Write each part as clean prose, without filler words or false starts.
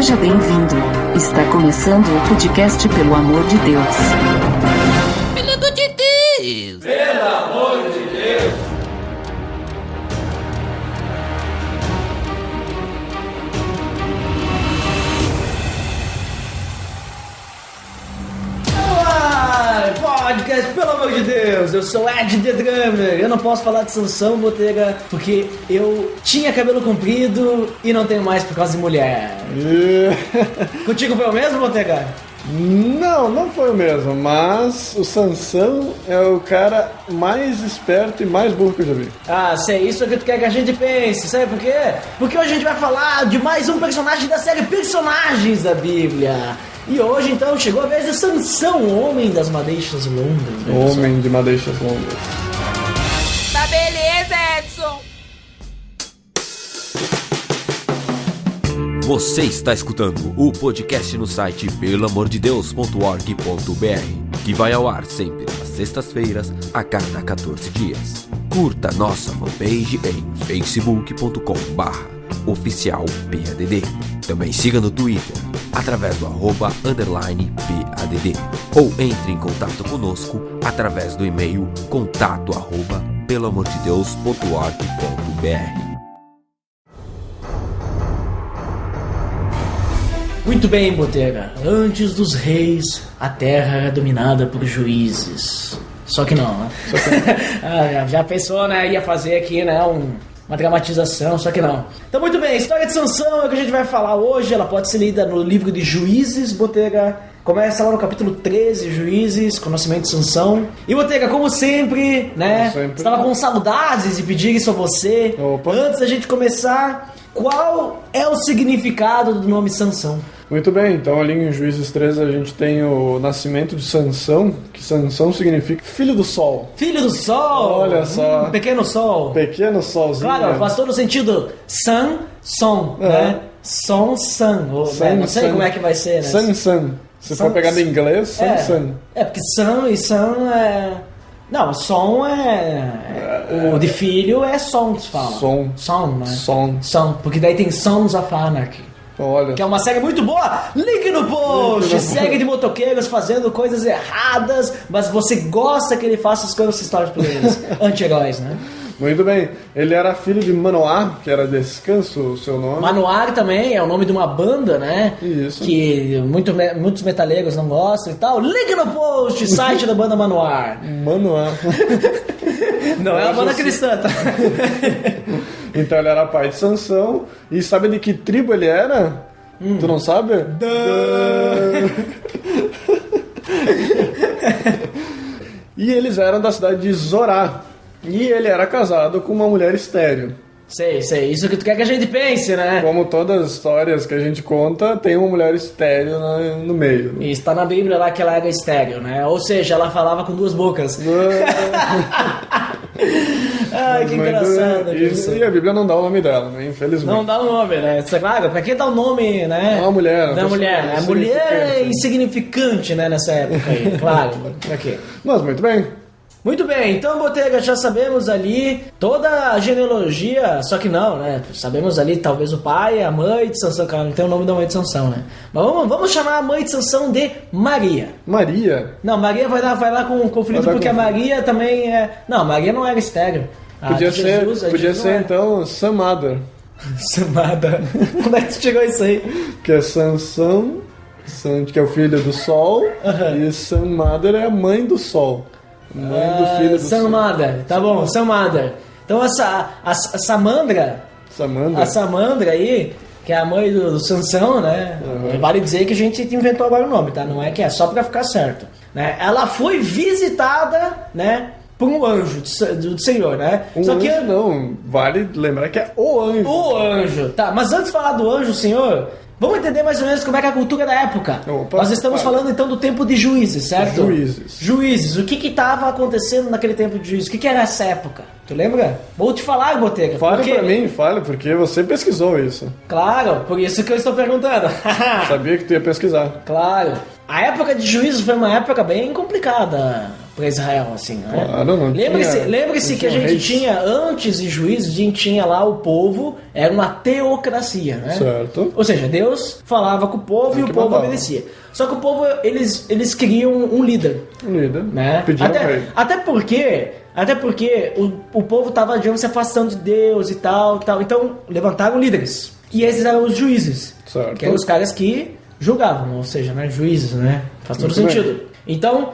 Seja bem-vindo. Está começando o podcast Pelo Amor de Deus. Pelo amor de Deus! Pelo amor de Deus! Podcast, pelo amor de Deus, eu sou Ed The Drummer. Eu não posso falar de Sansão, Botega, porque eu tinha cabelo comprido e não tenho mais por causa de mulher. Contigo foi o mesmo, Botega? Não foi o mesmo, mas o Sansão é o cara mais esperto e mais burro que eu já vi. Ah, sei, isso é o que tu quer que a gente pense, sabe por quê? Porque hoje a gente vai falar de mais um personagem da série Personagens da Bíblia. E hoje, então, chegou a vez de Sansão, o homem das madeixas longas. Né, homem de madeixas longas. Tá beleza, Edson. Você está escutando o podcast no site pelamordedeus.org.br, que vai ao ar sempre às sextas-feiras, a cada 14 dias. Curta nossa fanpage em facebook.com/oficialpadd. Também siga no Twitter, através do @_PADD, ou entre em contato conosco através do e-mail contato@pelamordedeus.org.br. Muito bem, Botega. Antes dos reis, a terra era dominada por juízes. Só que não, né? Já pensou, né? Ia fazer aqui, né? Uma dramatização, só que não. Então, muito bem, a história de Sansão é o que a gente vai falar hoje. Ela pode ser lida no livro de Juízes, Botega. Começa lá no capítulo 13, Juízes, conhecimento de Sansão. E, Botega, como sempre, né? Estava com saudades de pedir isso a você. Opa. Antes da gente começar, qual é o significado do nome Sansão? Muito bem, então ali em Juízes 13 a gente tem o nascimento de Sansão, que Sansão significa filho do sol. Filho do sol! Olha só. Pequeno sol. Pequeno solzinho. Claro, faz todo sentido. Sun, som, né? Som, sun. Né? Não sei como é que vai ser, né? Sun. Se for pegar em inglês, sun. É, porque sun e sun é... Não, som o de filho é som, que se fala. Som, né? Som, porque daí tem Sons of Anarchy. Olha. Que é uma série muito boa. Link no post. Segue de motoqueiros fazendo coisas erradas, mas você gosta que ele faça as coisas histórias por eles. Anti-heróis, né? Muito bem. Ele era filho de Manoá, que era Descanso, o seu nome. Manoá também é o nome de uma banda, né? Isso. Que muitos metaleiros não gostam e tal. Link no post, site da banda Manoá. Manoá. Não é a banda cristã, tá? Então ele era pai de Sansão. E sabe de que tribo ele era? Tu não sabe? E eles eram da cidade de Zorá. E ele era casado com uma mulher estéril. Sei. Isso que tu quer que a gente pense, né? Como todas as histórias que a gente conta, tem uma mulher estéril no meio. E está na Bíblia lá que ela era estéril, né? Ou seja, ela falava com duas bocas. Ai, que engraçado. E a Bíblia não dá o nome dela, né? Infelizmente. Não dá o nome, né? Claro, pra que dá o nome, né? Uma mulher. Da mulher, né? A mulher é insignificante, né? Nessa época aí, claro. Pra quê? Mas muito bem. Muito bem, então, Botega, já sabemos ali toda a genealogia, só que não, né? Sabemos ali talvez o pai, a mãe de Sansão, cara, não tem o nome da mãe de Sansão, né? Mas vamos chamar a mãe de Sansão de Maria. Maria? Não, Maria vai lá com o conflito, porque a Maria também é... Não, Maria não era estéril. Podia ser então Samada. Samada. Como é que tu chegou a isso aí? Que é Sansão, que é o filho do sol, e Samada é a mãe do sol. Mãe do filho do Samada, tá bom, Samada. Então a Samandra, a Samandra aí, que é a mãe do Sansão, né? Vale dizer que a gente inventou agora o nome, tá? Não é que é só pra ficar certo, né? Ela foi visitada, né? Por um anjo do Senhor, né? Só que não, vale lembrar que é o anjo. O anjo, tá? Mas antes de falar do anjo, Senhor, vamos entender mais ou menos como é que é a cultura da época. Opa, nós estamos falando então do tempo de Juízes, certo? Juízes. O que estava acontecendo naquele tempo de Juízes? O que era essa época? Tu lembra? Vou te falar, Botega. Fale pra mim, porque você pesquisou isso. Claro, por isso que eu estou perguntando. Sabia que tu ia pesquisar. Claro. A época de Juízes foi uma época bem complicada, para Israel, assim, né? Claro, não Lembre-se tinha que a gente reis. tinha, antes de juízes, a gente tinha lá o povo, era uma teocracia, né? Certo. Ou seja, Deus falava com o povo e o que povo mandava. obedecia. Só que o povo, eles queriam um líder, Líder. né? Pediram rei. Até porque o povo estava, digamos, se afastando de Deus e tal. Então, levantaram líderes. E esses eram os juízes. Certo. Que eram os caras que julgavam, ou seja, né, juízes, né? Faz todo Muito sentido. Então,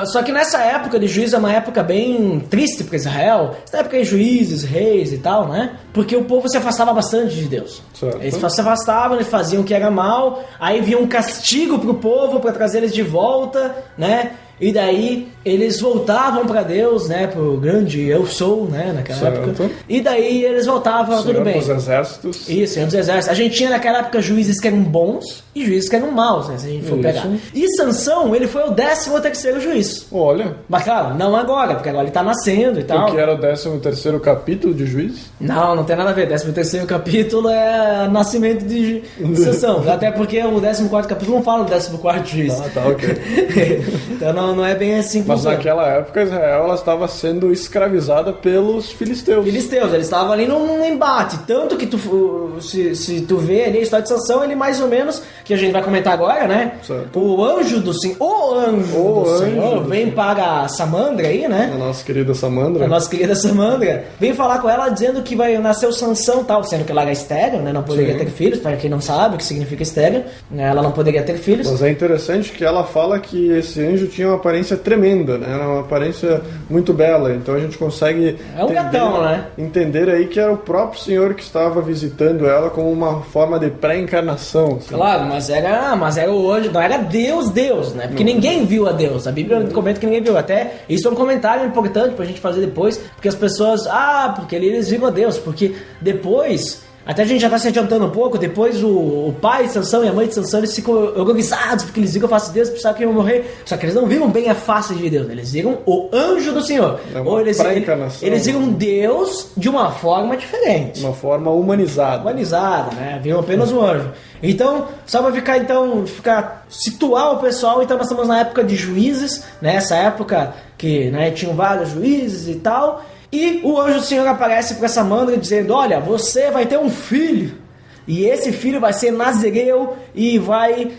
só que nessa época de juízes é uma época bem triste para Israel. Essa época de juízes, reis e tal, né? Porque o povo se afastava bastante de Deus. Certo. Eles se afastavam, eles faziam o que era mal, aí vinha um castigo pro povo para trazer eles de volta, né? E daí eles voltavam para Deus, né? Pro grande eu sou, né? Naquela Certo. época. E daí eles voltavam, tudo Senhor bem. dos exércitos. Isso, Senhor dos Exércitos. A gente tinha naquela época juízes que eram bons e juízes que eram maus, né? Se a gente for Isso. pegar. E Sansão, ele foi o 13º juiz. Olha, Mas claro, não agora, porque agora ele tá nascendo e tal. o que era o 13º capítulo de Juízes? Não tem nada a ver. 13º capítulo é nascimento de Sansão. Até porque o 14º capítulo não fala do 14º juiz. Ah, tá, ok. Então não é bem assim que Mas funciona. naquela época Israel ela estava sendo escravizada pelos filisteus. Filisteus, eles estavam ali num embate. Tanto que se tu vê ali a história de Sansão, ele mais ou menos, que a gente vai comentar agora, né? Certo. O anjo do Senhor, Senhor vem para a Samandra aí, né? A nossa querida Samandra. A nossa querida Samandra vem falar com ela dizendo que vai nascer o Sansão tal, sendo que ela era estéril, né? Não poderia Sim. ter filhos, para quem não sabe o que significa estéril, né? Ela não poderia ter filhos. Mas é interessante que ela fala que esse anjo tinha uma aparência tremenda, né? Era uma aparência muito bela. Então a gente consegue É um gatão, né? entender aí que era o próprio Senhor que estava visitando ela como uma forma de pré-encarnação. assim. Claro, mas era o anjo, não era Deus, né? Porque ninguém viu a Deus. A Bíblia comenta que ninguém viu. Até isso é um comentário importante pra gente fazer depois, porque as pessoas, porque eles viram a Deus, porque depois, até a gente já tá se adiantando um pouco, depois o pai de Sansão e a mãe de Sansão, eles ficam organizados, porque eles viram a face de Deus, pensavam que iam morrer, só que eles não viram bem a face de Deus, eles viram o anjo do Senhor. É uma Ou eles pré-encarnação. viram Deus de uma forma diferente. Uma forma humanizada. Humanizada, né? Viram apenas um anjo. Então, só pra situar o pessoal, então nós estamos na época de juízes, né? Essa época que, né, tinham vários juízes e tal. E o anjo do Senhor aparece para Samandra dizendo: olha, você vai ter um filho. E esse filho vai ser nazireu e vai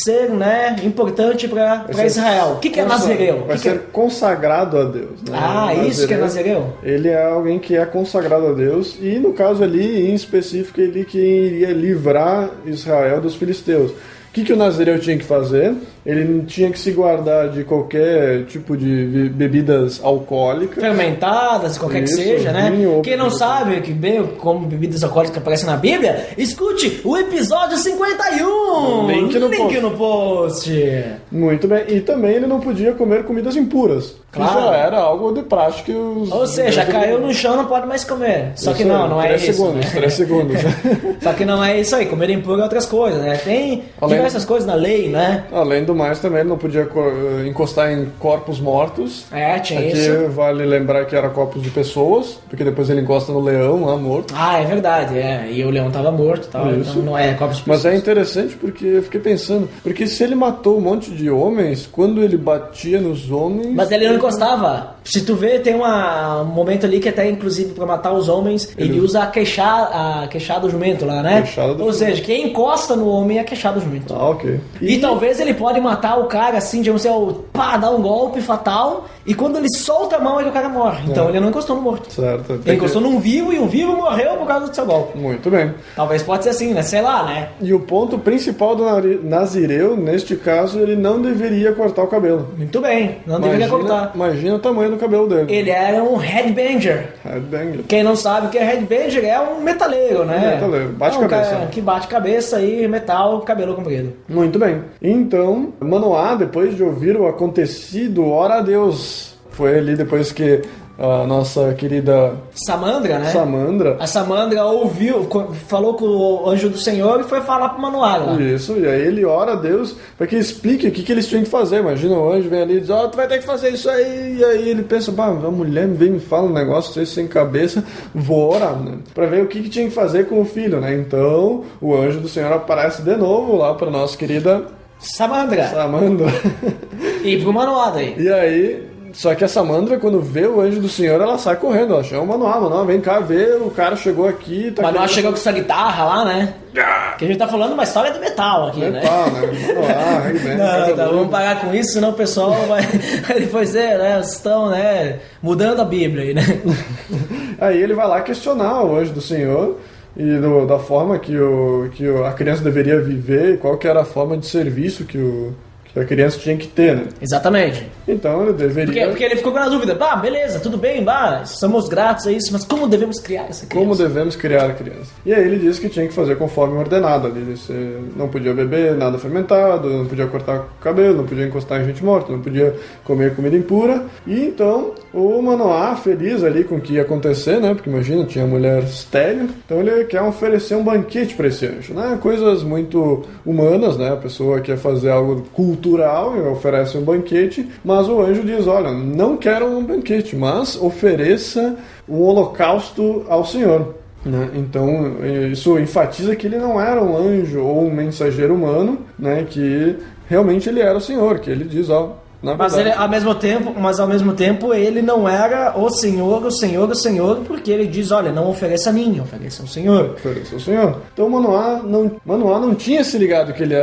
ser, né, importante para Israel. O que é nazireu? Vai ser consagrado a Deus. Né? Isso que é nazireu? Ele é alguém que é consagrado a Deus e, no caso ali, em específico, ele que iria livrar Israel dos filisteus. O que o nazireu tinha que fazer? Ele tinha que se guardar de qualquer tipo de bebidas alcoólicas. Fermentadas, qualquer Isso, que seja, né? vinho ou Quem não bebida. sabe que bem como bebidas alcoólicas aparecem na Bíblia, escute o episódio 51! Link no post. Muito bem. E também ele não podia comer comidas impuras. Claro. Que já era algo de prática que os... Ou seja, caiu no chão, não pode mais comer. Só que não é 3 isso. segundos, Né? 3 segundos. Só que não é isso aí, comer impuro é outras coisas, né? Tem diversas coisas na lei, né? Além do mais, também ele não podia encostar em corpos mortos. Tinha Aqui isso. vale lembrar que era corpos de pessoas, porque depois ele encosta no leão lá morto. É verdade, E o leão tava morto e tal, Isso. então não é corpos de Mas é pessoas. interessante porque eu fiquei pensando, porque se ele matou um monte de homens, quando ele batia nos homens... Mas ele não encostava. Se tu vê, tem um momento ali que até, inclusive, pra matar os homens, ele usa a queixada do jumento lá, né? Queixada do Ou jumento. seja, quem encosta no homem é a queixada do jumento. Ah, ok. E talvez ele pode matar o cara assim, digamos assim, dá um golpe fatal, e quando ele solta a mão é que o cara morre. Então ele não encostou no morto. Certo. Ele encostou num vivo e o vivo morreu por causa do seu golpe. Muito bem. Talvez pode ser assim, né? Sei lá, né? E o ponto principal do nazireu, neste caso, ele não deveria cortar o cabelo. Muito bem, não deveria cortar. Imagina o tamanho do cabelo dele. Ele era um headbanger. Headbanger. Quem não sabe o que é headbanger é um metaleiro, né? Metaleiro, bate um cabeça. cara que bate cabeça e metal, cabelo comprido. Muito bem. Então, Manoá, depois de ouvir o acontecido, ora a Deus. Foi ali depois que a nossa querida Samandra, né? Samandra... A Samandra ouviu, falou com o anjo do Senhor e foi falar pro Manoá lá. Isso, e aí ele ora a Deus para que explique o que eles tinham que fazer. Imagina o anjo vem ali e diz, tu vai ter que fazer isso aí. E aí ele pensa, a mulher vem e me fala um negócio sem cabeça, vou orar, né? Para ver o que tinha que fazer com o filho, né? Então, o anjo do Senhor aparece de novo lá para nossa querida Samandra. Samandra. E pro Manoá daí. E aí Só que a Samandra, quando vê o anjo do Senhor, ela sai correndo. Ela chama o Manoá, vem cá ver, o cara chegou aqui. Tá Manoá chegou com essa guitarra lá, né? Que a gente tá falando uma história do metal aqui, metal, né? Manoá, não, vamos parar com isso, senão o pessoal vai depois dizer, né? Vocês estão, né, mudando a Bíblia aí, né? Aí ele vai lá questionar o anjo do Senhor e da forma que a criança deveria viver, qual que era a forma de serviço que a criança tinha que ter, né? Exatamente. Então ele deveria... Porque ele ficou na dúvida, beleza, tudo bem, somos gratos a isso, mas como devemos criar essa criança? Como devemos criar a criança? E aí ele disse que tinha que fazer conforme ordenado. Ele disse, não podia beber nada fermentado, não podia cortar o cabelo, não podia encostar em gente morta, não podia comer comida impura. E então o Manoá, feliz ali com o que ia acontecer, né? Porque imagina, tinha mulher estéril. Então ele quer oferecer um banquete para esse anjo, né? Coisas muito humanas, né? A pessoa quer fazer algo cultural e oferece um banquete, mas o anjo diz, olha, não quero um banquete, mas ofereça um holocausto ao Senhor. Né? Então isso enfatiza que ele não era um anjo ou um mensageiro humano, né? Que realmente ele era o Senhor, que ele diz, mas ao mesmo tempo ele não era o Senhor, porque ele diz, olha, não ofereça a mim, ofereça ao Senhor. Ofereça ao Senhor. Então Manoá não tinha se ligado que ele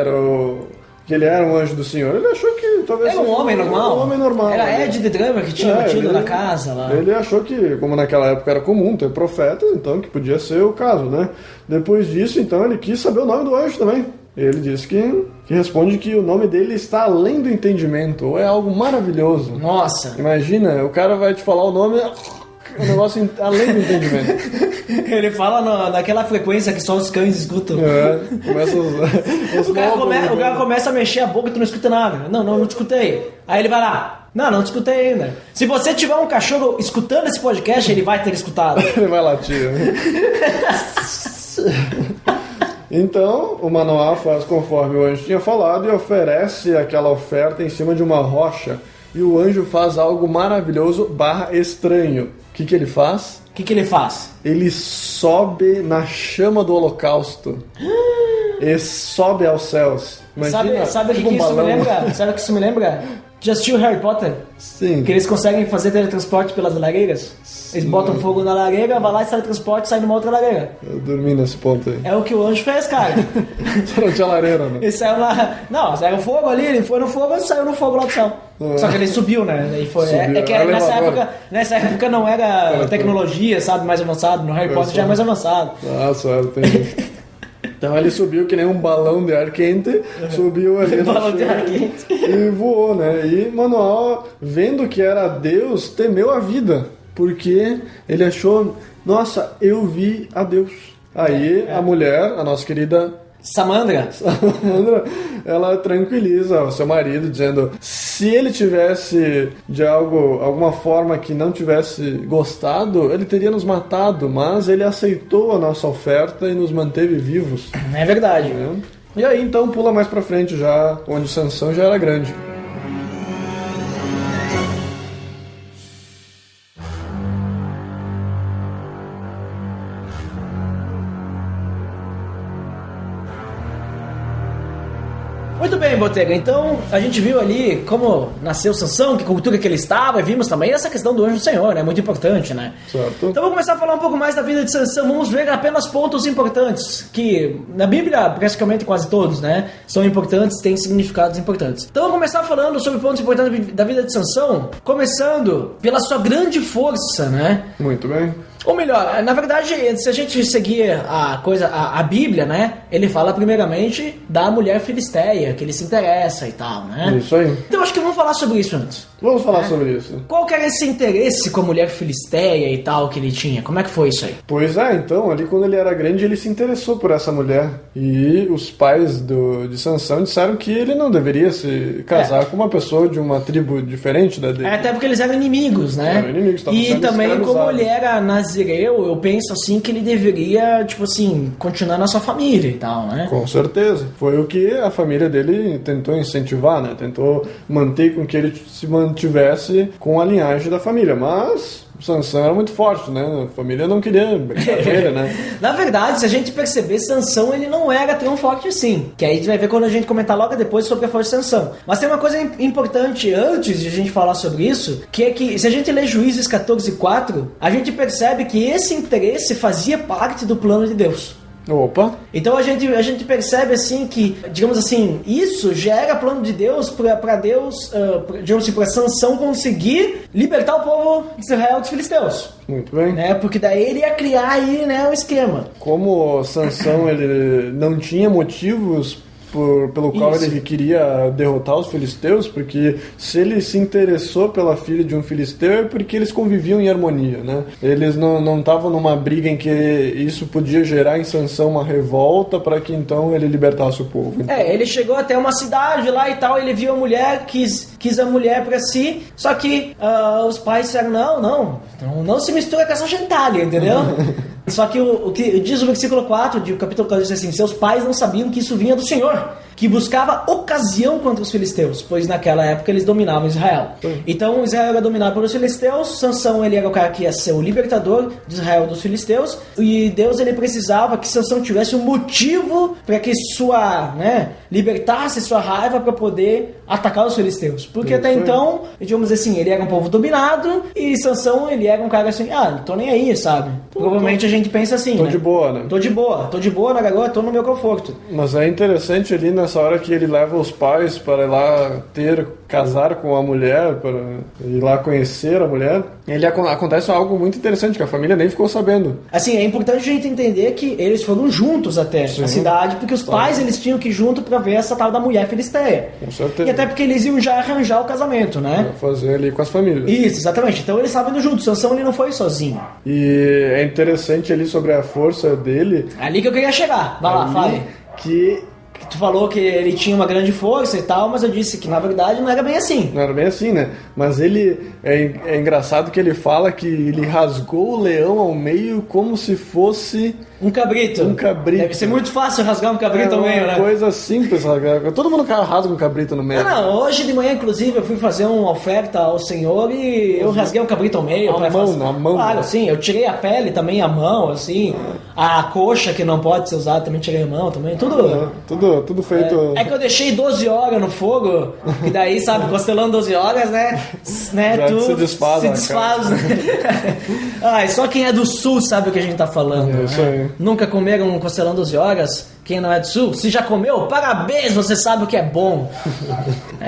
era um anjo do Senhor. Ele achou que talvez... Era um homem normal. Um homem normal. Era Ed the Drummer que tinha batido na casa lá. Ele achou que, como naquela época era comum ter profetas, então que podia ser o caso, né? Depois disso, então, ele quis saber o nome do anjo também. Ele disse que responde que o nome dele está além do entendimento, ou é algo maravilhoso. Nossa! Imagina, o cara vai te falar o nome... um negócio além do entendimento. Ele fala naquela frequência que só os cães escutam. Começa o cara começa a mexer a boca e tu não escuta nada. Não escutei. Aí ele vai lá. Não te escutei ainda. Se você tiver um cachorro escutando esse podcast, ele vai ter escutado. Ele vai latir. Então, o Manoá faz conforme o anjo tinha falado e oferece aquela oferta em cima de uma rocha. E o anjo faz algo maravilhoso / estranho. O que ele faz? O que ele faz? Ele sobe na chama do holocausto. Ele sobe aos céus. Imagina, sabe o que isso me lembra? Sabe o que isso me lembra? Já assistiu Harry Potter? Sim. Que eles conseguem fazer teletransporte pelas lareiras? Eles botam fogo na lareira, vai lá e sai transporte, sai numa outra lareira. Eu dormi nesse ponto aí. É o que o anjo fez, cara. Só não tinha lareira, né? Ele saiu lá... Não, saiu fogo ali, ele foi no fogo e saiu no fogo lá do céu. Só que ele subiu, né? E foi... Subiu. Que nessa época não era tecnologia, sabe, mais avançado. No Harry Potter já é mais avançado. Nossa, entendi. Então ele subiu que nem um balão de ar quente, subiu ali e voou, né? E Manoá, vendo que era Deus, temeu a vida, porque ele achou, nossa, eu vi a Deus. Aí a mulher, a nossa querida Samandra, ela tranquiliza o seu marido, dizendo, se ele tivesse de alguma forma que não tivesse gostado, ele teria nos matado, mas ele aceitou a nossa oferta e nos manteve vivos. É verdade. E aí então pula mais pra frente já, onde Sansão já era grande. Muito bem, Botega. Então, a gente viu ali como nasceu Sansão, que cultura que ele estava, e vimos também essa questão do anjo do Senhor, né? Muito importante, né? Certo. Então, vamos começar a falar um pouco mais da vida de Sansão. Vamos ver apenas pontos importantes, que na Bíblia, praticamente quase todos, né? São importantes, têm significados importantes. Então, vamos começar falando sobre pontos importantes da vida de Sansão, começando pela sua grande força, né? Muito bem. Ou melhor, na verdade, se a gente seguir a Bíblia, né? Ele fala primeiramente da mulher filisteia, que ele se interessa e tal, né? Isso aí. Então acho que vamos falar sobre isso antes. Vamos falar sobre isso. Qual que era esse interesse com a mulher filisteia e tal que ele tinha? Como é que foi isso aí? Pois é, então, ali quando ele era grande, ele se interessou por essa mulher. E os pais de Sansão disseram que ele não deveria se casar com uma pessoa de uma tribo diferente da dele. Até porque eles eram inimigos, né? Eram inimigos, estavam e sendo também como escravizados. ele era nazireu, eu penso assim que ele deveria, tipo assim, continuar na sua família e tal, né? Com certeza. Foi o que a família dele tentou incentivar, né? Tentou manter com que ele se mantivesse com a linhagem da família. Mas Sansão era muito forte, né? A família não queria brincar com ele, né? Na verdade, se a gente perceber, Sansão ele não era tão forte assim. Que aí a gente vai ver quando a gente comentar logo depois sobre a força de Sansão. Mas tem uma coisa importante antes de a gente falar sobre isso, que é que se a gente ler Juízes 14:4, a gente percebe que esse interesse fazia parte do plano de Deus. Opa! Então a gente percebe assim que, digamos assim, isso já era plano de Deus para Deus, digamos assim, para Sansão conseguir libertar o povo de Israel dos filisteus. Muito bem. Né? Porque daí ele ia criar aí, né, o esquema. Como Sansão ele não tinha motivos pelo qual Isso. ele queria derrotar os filisteus, porque se ele se interessou pela filha de um filisteu é porque eles conviviam em harmonia, né? Eles não estavam numa briga em que isso podia gerar em Sansão uma revolta para que então ele libertasse o povo. Então, Ele chegou até uma cidade lá e tal, ele viu a mulher, quis a mulher pra si, só que os pais disseram, não se mistura com essa gentalha, entendeu? Só que o que diz o versículo 4 do capítulo 14 diz assim, seus pais não sabiam que isso vinha do Senhor, que buscava ocasião contra os filisteus, pois naquela época eles dominavam Israel. Então Israel era dominado pelos filisteus, Sansão ele era o cara que ia ser o libertador de Israel dos filisteus, e Deus ele precisava que Sansão tivesse um motivo para que libertasse sua raiva para poder atacar os filisteus. Porque até então, digamos assim, ele era um povo dominado e Sansão ele era um cara assim, não tô nem aí, sabe? Provavelmente a gente pensa assim, tô de boa, né? Tô de boa na garoa, tô no meu conforto. Mas é interessante ali nessa hora que ele leva os pais para ir lá casar com a mulher, para ir lá conhecer a mulher, acontece algo muito interessante, que a família nem ficou sabendo. Assim, é importante a gente entender que eles foram juntos até a cidade, porque os pais eles tinham que ir junto para ver essa tal da mulher filisteia. Com certeza. E até porque eles iam já arranjar o casamento, né? Fazer ali com as famílias. Isso, exatamente. Então eles estavam indo juntos. Sansão ele não foi sozinho. E é interessante ali sobre a força dele. Ali que eu queria chegar. Vai lá, fale. Que tu falou que ele tinha uma grande força e tal, mas eu disse que na verdade não era bem assim. Não era bem assim, né? Mas ele é engraçado que ele fala que ele rasgou o leão ao meio como se fosse um cabrito. Deve ser muito fácil rasgar um cabrito ao meio, né? É uma coisa simples, todo mundo rasga um cabrito no meio. Não, hoje de manhã, inclusive, eu fui fazer uma oferta ao Senhor e eu rasguei um cabrito ao meio. Na mão. Claro, sim, eu tirei a pele também, a mão, assim, a coxa que não pode ser usada, também tirei a mão, também, tudo feito. É que eu deixei 12 horas no fogo, e daí, sabe, costelando 12 horas, né? Tu se desfaz. Só quem é do sul sabe o que a gente tá falando. Isso aí. Nunca comeram um costelão 12 horas? Quem não é do sul? Se já comeu, parabéns, você sabe o que é bom.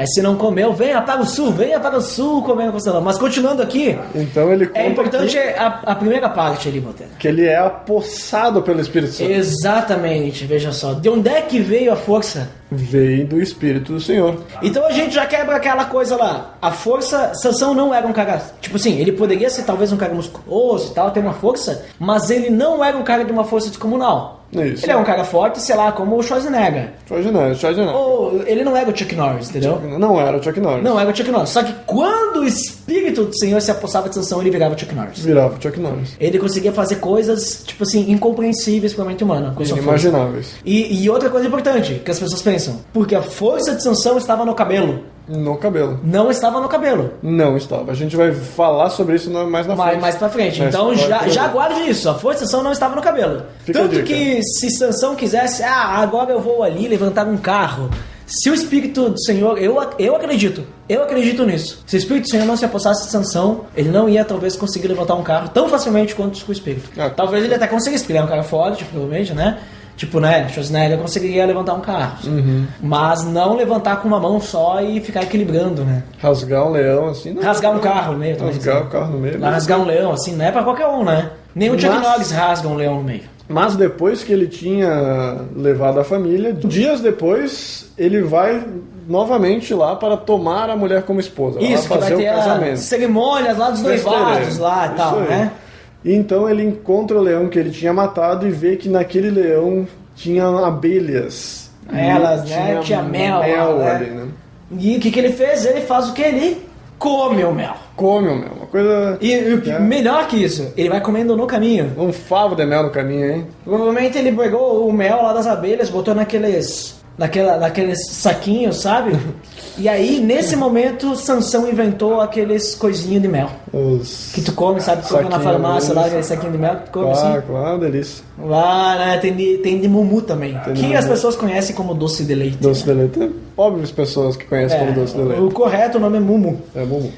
Se não comeu, venha para o sul comer um costelão. Mas continuando aqui, então ele conta é importante a primeira parte ali, Botelho. Que ele é apossado pelo Espírito Santo. Exatamente, veja só. De onde é que veio a força? Veio do Espírito do Senhor. Então a gente já quebra aquela coisa lá. A força, Sansão não era um cara, tipo assim, ele poderia ser talvez um cara musculoso e tal, ter uma força, mas ele não era um cara de uma força descomunal. Isso. Ele é um cara forte, sei lá, como o Schwarzenegger. Ou ele não era o Chuck Norris, entendeu? Não era o Chuck Norris. Não era o Chuck Norris. Só que quando o Espírito do Senhor se apossava de Sansão, ele virava o Chuck Norris. Virava o Chuck Norris. Ele conseguia fazer coisas, tipo assim, incompreensíveis para a mente humana. Inimagináveis. E outra coisa importante, que as pessoas pensam, porque a força de Sansão estava no cabelo. No cabelo. Não estava no cabelo. Não estava. A gente vai falar sobre isso mais na frente. Mais pra frente. Então já guarde isso. A força de Sansão não estava no cabelo. Tanto que se Sansão quisesse, agora eu vou ali levantar um carro. Se o Espírito do Senhor, eu acredito nisso. Se o Espírito do Senhor não se apossasse de Sansão, ele não ia talvez conseguir levantar um carro tão facilmente quanto com o Espírito. Talvez ele até conseguisse, porque ele é um cara forte, provavelmente, né? Tipo, né, Schwarzenegger conseguiria levantar um carro. Mas não levantar com uma mão só e ficar equilibrando, né? Rasgar um leão, assim... Não, rasgar um carro no meio também. Rasgar o carro no meio. Rasgar um leão, assim, não é pra qualquer um, né? Nem o Chuck Norris rasga um leão no meio. Mas depois que ele tinha levado a família, dias depois, ele vai novamente lá para tomar a mulher como esposa. Isso, lá fazer que vai ter o casamento. Cerimônias lá dos noivados lá e tal, né? Então ele encontra o leão que ele tinha matado e vê que naquele leão tinha abelhas. Elas, né? Tinha mel lá, ali, né? E o que ele fez? Ele faz o que? Ele come o mel. Uma coisa... E melhor que isso, ele vai comendo no caminho. Um favo de mel no caminho, hein? Provavelmente ele pegou o mel lá das abelhas, botou naqueles naqueles saquinhos, sabe? E aí, nesse momento, Sansão inventou aqueles coisinhos de mel. Que tu come, sabe? Tu compra na farmácia lá, aquele saquinho de mel que tu come assim. Claro, delícia. Lá, né? Tem de mumu também. Que as pessoas conhecem como doce de leite. Doce de leite. É óbvias pessoas que conhecem como doce de leite. O correto, o nome é mumu. É mumu.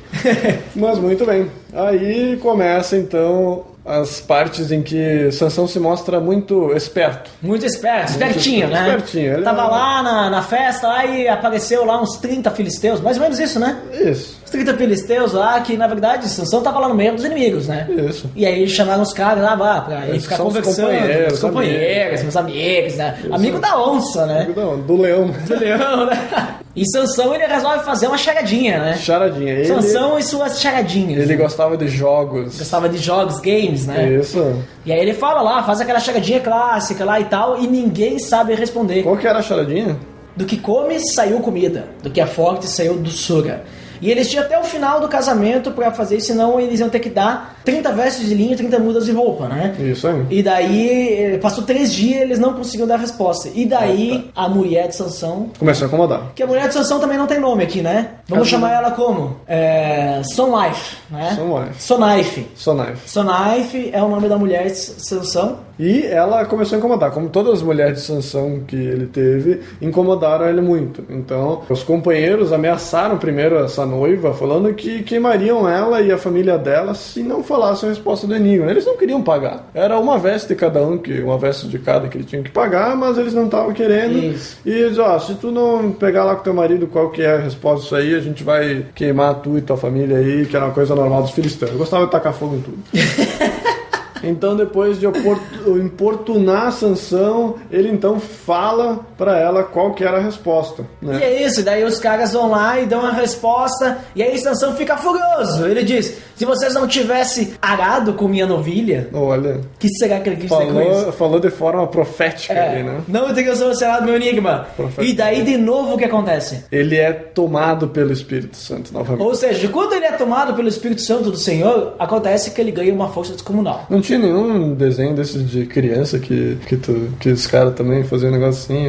Mas muito bem. Aí começa então as partes em que Sansão se mostra muito esperto. Muito esperto, espertinho, né? Espertinho. Ele tava lá na festa lá e apareceu lá uns 30 filisteus, mais ou menos isso, né? Isso. Os 30 filisteus lá, que na verdade Sansão tava lá no meio dos inimigos, né? Isso. E aí eles chamaram os caras lá pra ir ficar conversando. Os companheiros, meus amigos, né? Isso. Amigo da onça, né? Amigo do leão. Do leão, né? E Sansão, ele resolve fazer uma charadinha, né? Charadinha. Sansão e suas charadinhas. Ele gostava de jogos. Gostava de jogos, games, né? Isso. E aí ele fala lá, faz aquela charadinha clássica lá e tal, e ninguém sabe responder. Qual que era a charadinha? Do que come, saiu comida. Do que é forte, saiu doçura. E eles tinham até o final do casamento pra fazer isso, senão eles iam ter que dar 30 vestes de linho e 30 mudas de roupa, né? Isso aí. E daí, passou 3 dias e eles não conseguiam dar resposta. E daí, a mulher de Sansão... começou a incomodar. Que a mulher de Sansão também não tem nome aqui, né? Vamos chamar ela como? Sonlife, né? Sonlife. Sonlife é o nome da mulher de Sansão. E ela começou a incomodar. Como todas as mulheres de Sansão que ele teve, incomodaram ele muito. Então, os companheiros ameaçaram primeiro essa noiva, falando que queimariam ela e a família dela se não falassem a resposta do enigma. Eles não queriam pagar. Era uma veste de cada um, uma veste de cada que ele tinha que pagar, mas eles não estavam querendo. Isso. E eles, se tu não pegar lá com teu marido qual que é a resposta disso aí, a gente vai queimar tu e tua família aí, que era uma coisa normal dos filisteus. Eu gostava de tacar fogo em tudo. Então, depois de importunar Sansão, ele então fala pra ela qual que era a resposta, né? E é isso, daí os caras vão lá e dão a resposta, e aí Sansão fica furioso. Ele diz, se vocês não tivessem arado com minha novilha, olha, que será que ele quis dizer com isso? Falou de forma profética ali, né? Não teria solucionado meu enigma. E daí, de novo, o que acontece? Ele é tomado pelo Espírito Santo novamente. Ou seja, quando ele é tomado pelo Espírito Santo do Senhor, acontece que ele ganha uma força descomunal. Não tinha nenhum desenho desses de criança que os caras também faziam um negócio assim,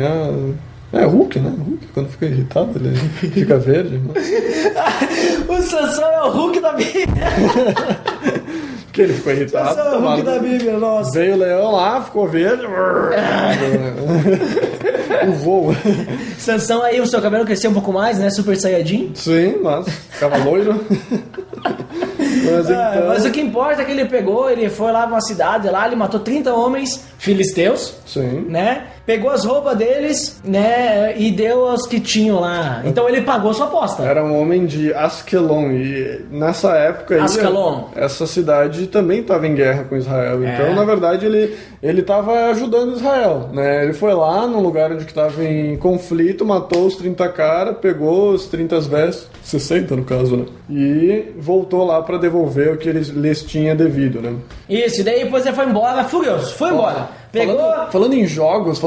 é Hulk, né? Hulk, quando fica irritado, ele fica verde. O Sansão é o Hulk da Bíblia. Que ele ficou irritado. Sansão é o Hulk da Bíblia, nossa. Veio o leão lá, ficou verde. O voo. Sansão aí, o seu cabelo cresceu um pouco mais, né? Super Saiyajin. Sim, nossa, ficava loiro. Mas o que importa é que ele pegou, ele foi lá pra uma cidade lá, ele matou 30 homens filisteus. Sim. Né? Pegou as roupas deles, né? E deu aos que tinham lá. Então ele pagou sua aposta. Era um homem de Askelon. E nessa época aí, Askelon. Essa cidade também estava em guerra com Israel. Então, na verdade, ele estava ajudando Israel, né? Ele foi lá num lugar onde estava em conflito, matou os 30 caras, pegou os 30 vestes, 60 no caso, né? E voltou lá para devolver o que lhes tinha devido, né? Isso, e daí depois ele foi embora, furioso, foi embora. Pegou... Falando em jogos,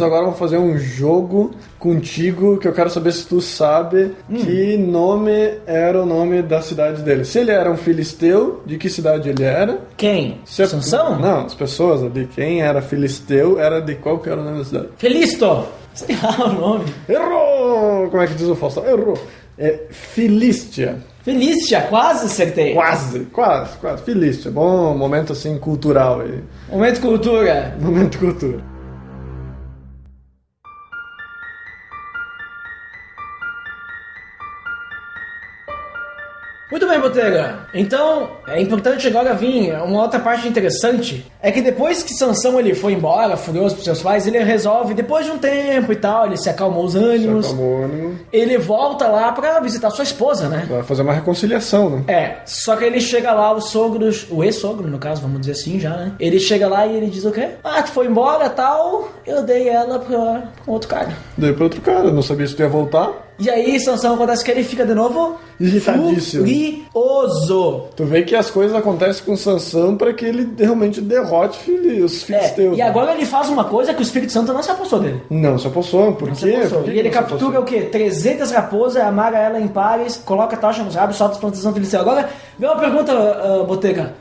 agora vamos fazer um jogo contigo que eu quero saber se tu sabe que nome era o nome da cidade dele. Se ele era um filisteu, de que cidade ele era? Quem? Sansão? Não, as pessoas ali. Quem era filisteu era de qual que era o nome da cidade? Filisto! Sei lá o nome. Errou! Como é que diz o Faustão? Errou! É Filístia. Filístia, quase acertei. Quase. Filístia. Bom momento assim cultural aí. Momento cultura. Muito bem, Botega. Então, é importante agora vir uma outra parte interessante. É que depois que Sansão ele foi embora, furioso pros seus pais, ele resolve, depois de um tempo e tal, ele se acalmou os ânimos. Ele volta lá pra visitar sua esposa, né? Pra fazer uma reconciliação, né? Só que ele chega lá, o ex-sogro, no caso, vamos dizer assim já, né? Ele chega lá e ele diz o quê? Tu foi embora, tal, eu dei ela pra um outro cara. Dei pra outro cara, não sabia se tu ia voltar. E aí, Sansão, acontece que ele fica de novo irritadíssimo. Furioso. Tu vê que as coisas acontecem com Sansão para que ele realmente derrote os filisteus. E agora ele faz uma coisa que o Espírito Santo não se apossou dele. Não se apossou, por quê? Por que E ele não se captura o quê? 300 raposas, amarra ela em pares, coloca a tocha nos rabos, solta as plantações filisteu. Agora, vem uma pergunta, Botega.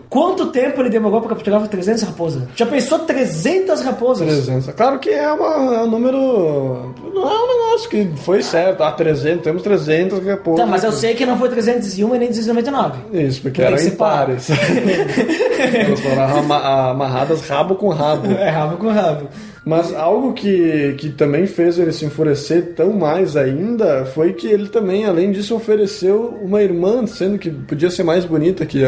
Quanto tempo ele demorou para capturar 300 raposas? Já pensou 300 raposas? 300. Claro que é um número... Não é um negócio que foi certo. 300, temos 300 raposas. Tá, mas eu sei que não foi 301 e nem 299. Isso, porque eram em pares. Elas foram amarradas rabo com rabo. É, rabo com rabo. Mas algo que também fez ele se enfurecer tão mais ainda foi que ele também, além disso, ofereceu uma irmã, sendo que podia ser mais bonita que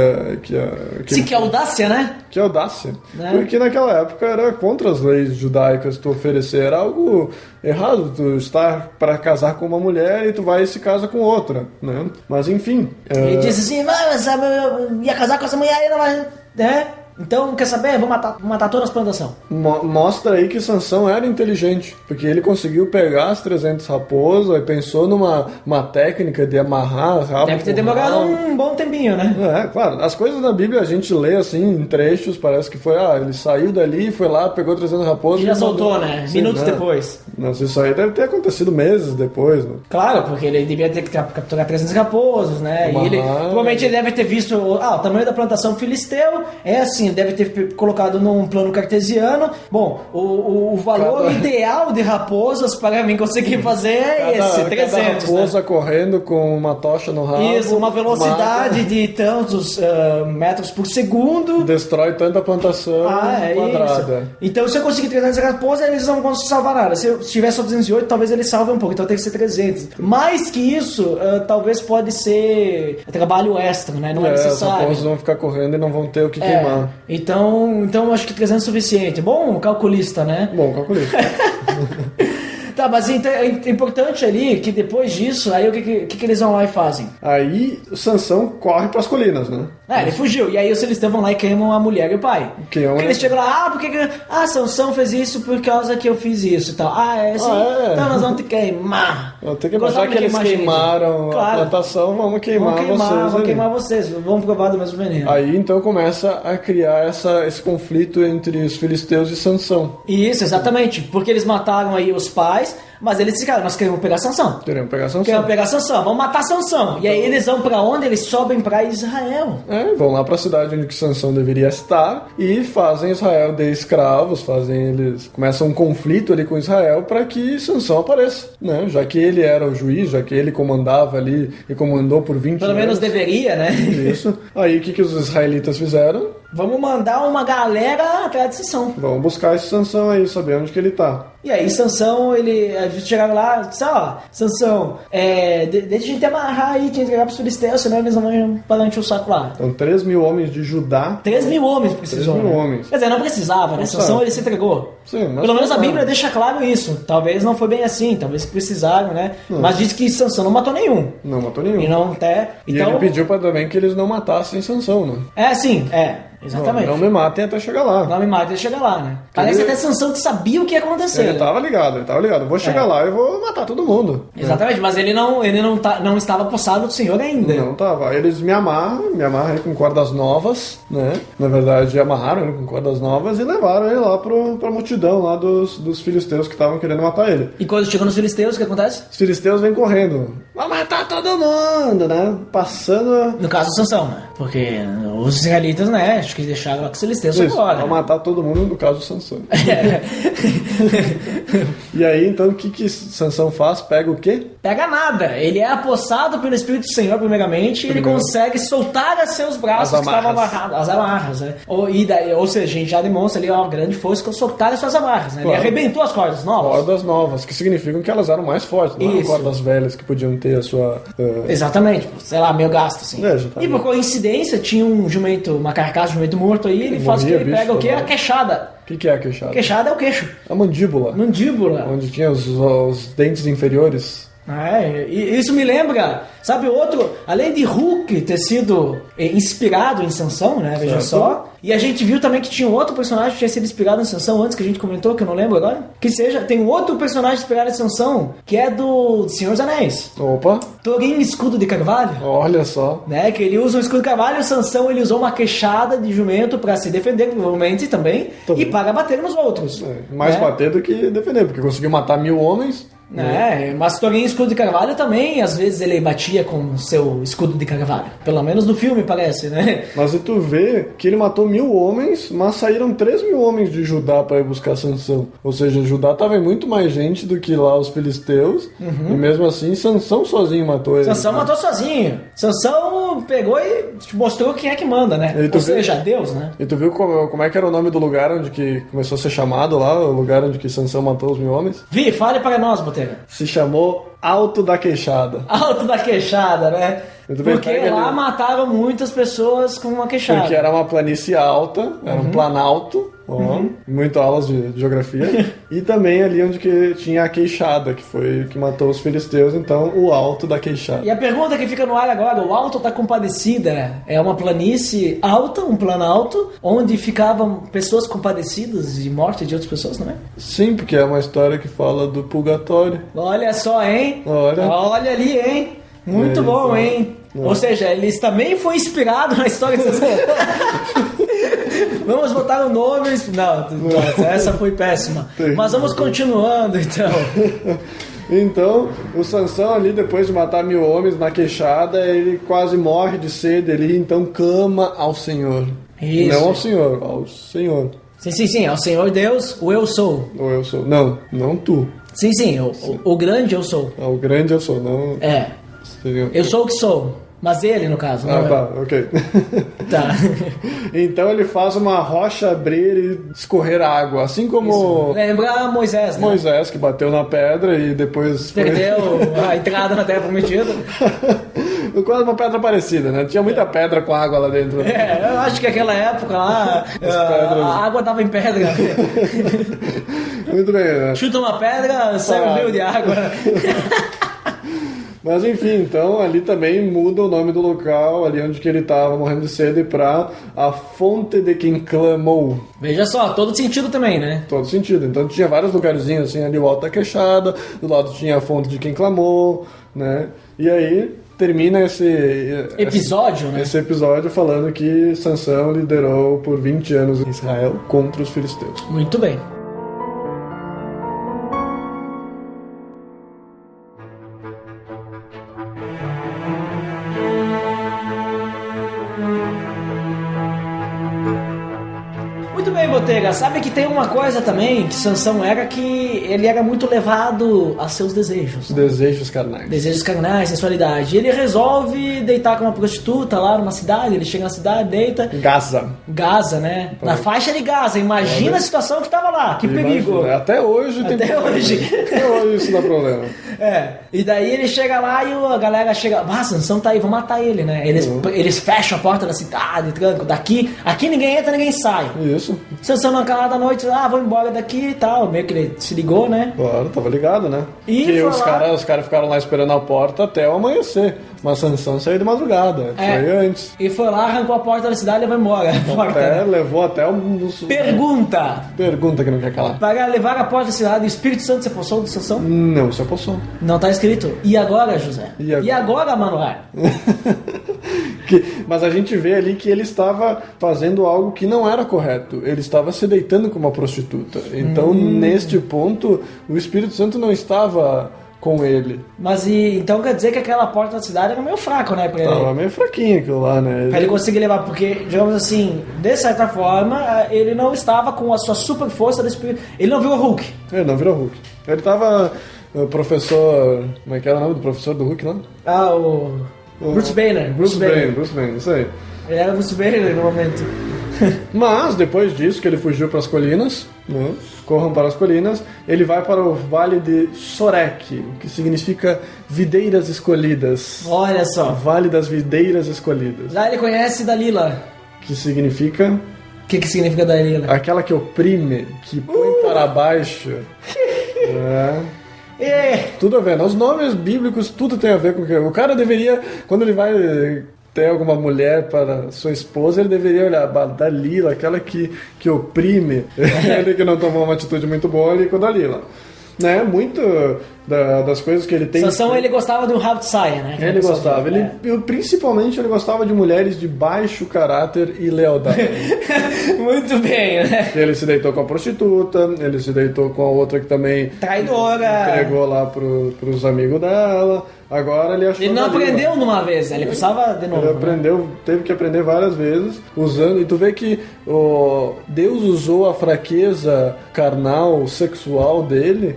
Sim, que audácia, né? Que audácia. Né? Porque naquela época era contra as leis judaicas tu oferecer. Era algo errado tu estar para casar com uma mulher e tu vai e se casa com outra, né? Mas enfim... Ele disse assim, mas eu ia casar com essa mulher aí, não vai... né? Então, quer saber? Vou matar todas as plantações. Mostra aí que Sansão era inteligente, porque ele conseguiu pegar as 300 raposas e pensou numa técnica de amarrar rabo. Deve ter demorado um bom tempinho, né? É, claro. As coisas da Bíblia a gente lê assim, em trechos, parece que foi, ele saiu dali, foi lá, pegou 300 raposas E já soltou, né? Sim, Minutos depois. Mas isso aí deve ter acontecido meses depois, né? Claro, porque ele devia ter que capturar 300 raposas, né? E ele, provavelmente ele deve ter visto, o tamanho da plantação filisteu, é assim, deve ter colocado num plano cartesiano. Bom, o valor ideal de raposas para mim conseguir fazer é esse, 300. Cada raposa, né, correndo com uma tocha no rabo. Isso, uma velocidade de tantos metros por segundo. Destrói tanta plantação quadrada. Isso. Então, se eu conseguir 300 raposas, eles não vão salvar nada. Se eu tiver só 208, talvez eles salvem um pouco. Então tem que ser 300. Mais que isso, talvez pode ser trabalho extra, né? Não é necessário. Os raposas vão ficar correndo e não vão ter o que queimar. Então acho que 300 é suficiente. Bom calculista, né? Bom calculista. Tá, mas é importante ali que depois disso, aí o que eles vão lá e fazem? Aí o Sansão corre pras colinas, né? Ele fugiu. E aí os filisteus vão lá e queimam a mulher e o pai. Porque eles chegam lá, Sansão fez isso por causa que eu fiz isso e tal. Então nós vamos te queimar. Tem que pensar que eles queimaram a plantação, vamos queimar vocês. Vamos queimar vocês, vamos provar do mesmo veneno. Aí então começa a criar esse conflito entre os filisteus e Sansão. Isso, exatamente. Porque eles mataram aí os pais, mas eles ficaram, nós queremos pegar Sansão. Queremos pegar Sansão, vamos matar Sansão. E aí eles vão pra onde? Eles sobem pra Israel. Vão lá pra cidade onde Sansão deveria estar e fazem Israel de escravos, eles começam um conflito ali com Israel para que Sansão apareça, né? Já que ele era o juiz, já que ele comandava ali e comandou por 20 anos. Pelo menos deveria, né? Isso. Aí o que os israelitas fizeram? Vamos mandar uma galera atrás de Sansão. Vamos buscar esse Sansão aí, saber onde que ele tá. E aí Sansão, eles chegaram lá e disseram, Sansão, deixa a gente amarrar aí, te entregar pros filisteus, senão eles não vão parar de encher o saco lá. Então 3.000 homens de Judá. 3.000 homens precisou. 3.000 homens. Quer dizer, não precisava, né? Sansão ele se entregou. Sim, mas pelo menos a Bíblia deixa claro isso. Talvez não foi bem assim, talvez precisaram, né? Mas diz que Sansão não matou nenhum. Não matou nenhum. E não até. Então, e ele pediu também que eles não matassem Sansão, né? Exatamente. Não me matem até chegar lá. Não me matem até chegar lá, né? Parece até Sansão que sabia o que ia acontecer. Ele tava ligado. Vou chegar lá e vou matar todo mundo. Exatamente, mas ele não estava possado do Senhor ainda. Não tava. Eles me amarram ele com cordas novas, né? Na verdade, amarraram ele com cordas novas e levaram ele lá pra multidão lá dos filisteus que estavam querendo matar ele. E quando chegou nos filisteus, o que acontece? Os filisteus vêm correndo. Vai matar todo mundo, né? Passando... No caso do Sansão, né? Porque os israelitas, né? Acho que deixaram lá que os filisteus agora. Vai matar todo mundo no caso do Sansão. E aí, então, o que Sansão faz? Pega o quê? Pega nada. Ele é apossado pelo Espírito do Senhor, primeiramente, e ele consegue soltar os seus braços que estavam amarrados. As amarras, né? Ou seja, a gente já demonstra ali uma grande força com soltar as suas amarras, né? Claro. Ele arrebentou as cordas novas. Cordas novas, que significam que elas eram mais fortes, não eram cordas velhas que podiam ter a sua... Exatamente, sei lá, meio gasto, assim. E por coincidência, tinha um jumento, uma carcaça de jumento morto aí, ele faz o que? Ele pega o quê? A queixada. O que é a queixada? Queixada é o queixo. A mandíbula. Mandíbula. Onde tinha os dentes inferiores. E isso me lembra, sabe, outro, além de Hulk ter sido inspirado em Sansão, né, veja só, e a gente viu também que tinha um outro personagem que tinha sido inspirado em Sansão antes, que a gente comentou, que eu não lembro agora, tem um outro personagem inspirado em Sansão, que é do Senhor dos Anéis. Opa! Thorin Escudo de Carvalho. Olha só. Né, que ele usa um escudo de carvalho, o Sansão ele usou uma queixada de jumento pra se defender, provavelmente também, e para bater nos outros. Mais bater do que defender, porque conseguiu matar 1000 homens. Mas Thorin Escudo de Carvalho também, às vezes ele batia com seu escudo de carvalho. Pelo menos no filme parece, né? Mas e tu vê que ele matou 1000 homens, mas saíram 3.000 homens de Judá para ir buscar Sansão. Ou seja, Judá tava em muito mais gente do que lá os filisteus. E mesmo assim, Sansão sozinho matou ele. Sansão matou sozinho. Sansão pegou e mostrou quem é que manda, né? Ou seja, Deus, né? E tu viu como é que era o nome do lugar onde que começou a ser chamado lá? O lugar onde que Sansão matou os 1000 homens? Fale para nós, Botega. Se chamou Alto da Queixada. Alto da Queixada, né? Porque lá matavam muitas pessoas com uma queixada. Porque era uma planície alta, era um planalto, muito aulas de geografia. E também ali onde que tinha a queixada, que foi o que matou os filisteus, então o Alto da Queixada. E a pergunta que fica no ar agora, o Alto da Compadecida é uma planície alta, um planalto, onde ficavam pessoas compadecidas de morte de outras pessoas, não é? Sim, porque é uma história que fala do purgatório. Olha só, hein? Olha ali, hein? Muito bom, hein? Ou seja, eles também foram inspirados na história de Sansão. Vamos botar o nome... Não, essa foi péssima. Mas vamos continuando, então. Então, o Sansão ali, depois de matar 1000 homens na queixada, ele quase morre de sede, ele então clama ao Senhor. Isso. Não ao Senhor, ao Senhor. Sim, ao Senhor Deus, o eu sou. O eu sou. Não tu. Sim, o grande eu sou. O grande eu sou, não... Eu sou o que sou. Mas ele, no caso. Ok. Tá. Então ele faz uma rocha abrir e escorrer água, assim como... Isso. Lembra Moisés, né? Moisés, que bateu na pedra e depois... Perdeu a entrada na Terra Prometida. Quase uma pedra parecida, né? Tinha muita pedra com água lá dentro. Eu acho que naquela época lá, a água dava em pedra. Muito bem, né? Chuta uma pedra, sai um rio de água. Mas enfim, então ali também muda o nome do local, ali onde que ele estava morrendo de sede, para a fonte de quem clamou. Veja só, todo sentido também, né? Todo sentido. Então tinha vários lugarzinhos assim, ali o Alto da Queixada, do lado tinha a fonte de quem clamou, né? E aí termina esse episódio, né? Esse episódio falando que Sansão liderou por 20 anos Israel contra os filisteus. Muito bem. Botega, sabe que tem uma coisa também que Sansão era, que ele era muito levado a seus desejos. Desejos carnais. Desejos carnais, sensualidade. Ele resolve deitar com uma prostituta lá numa cidade, ele chega na cidade, deita. Gaza, né? Na faixa de Gaza. Imagina a situação que tava lá, que perigo. Até hoje tem problema. Até hoje isso dá problema. E daí ele chega lá e a galera chega, Sansão tá aí, vamos matar ele, né? Eles fecham a porta da cidade, trancam. Aqui ninguém entra, ninguém sai. Isso. Sansão na calada da noite, vou embora daqui e tal. Meio que ele se ligou, né? Claro, tava ligado, né? E os caras ficaram lá esperando a porta até o amanhecer. Mas Sansão saiu de madrugada, foi antes. E foi lá, arrancou a porta da cidade e levou embora. Levou até um... Pergunta que não quer calar. Para levar a porta da cidade, o Espírito Santo se apossou do Sansão? Não se apossou. Não tá escrito. E agora, José? E agora, Manoel? Mas a gente vê ali que ele estava fazendo algo que não era correto. Ele estava se deitando com uma prostituta. Então, neste ponto, o Espírito Santo não estava com ele. Mas então quer dizer que aquela porta da cidade era meio fraco, né? Tava meio fraquinho aquilo lá, né? Pra ele conseguir levar, porque, digamos assim, de certa forma, ele não estava com a sua super força do Espírito. Ele não virou Hulk. Ele não virou Hulk. Ele tava... O professor... Como é que era o nome do professor do Hulk lá? Bruce Banner. Bruce Banner, isso aí. Ele era Bruce Banner no momento. Mas, depois disso, que ele fugiu para as colinas, né? Corram para as colinas, ele vai para o Vale de Sorek, que significa videiras escolhidas. Olha só. Vale das videiras escolhidas. Lá ele conhece Dalila. Que significa... O que significa Dalila? Aquela que oprime, que põe para baixo. Tudo a ver, né? Os nomes bíblicos, tudo tem a ver com o que... O cara deveria, quando ele vai ter alguma mulher para sua esposa, ele deveria olhar, Dalila, aquela que oprime, ele que não tomou uma atitude muito boa ali com Dalila. Né? Muito das coisas que ele tem... Sansão, ele gostava de um rabo de saia, né? Ele gostava. Principalmente ele gostava de mulheres de baixo caráter e lealdade. Muito bem, né? Ele se deitou com a prostituta, ele se deitou com a outra que também... Traidora. Entregou lá pros amigos dela. Agora ele achou... Ele não aprendeu numa vez, né? Ele precisava de novo. Ele aprendeu, teve que aprender várias vezes, usando... E tu vê que Deus usou a fraqueza carnal, sexual dele,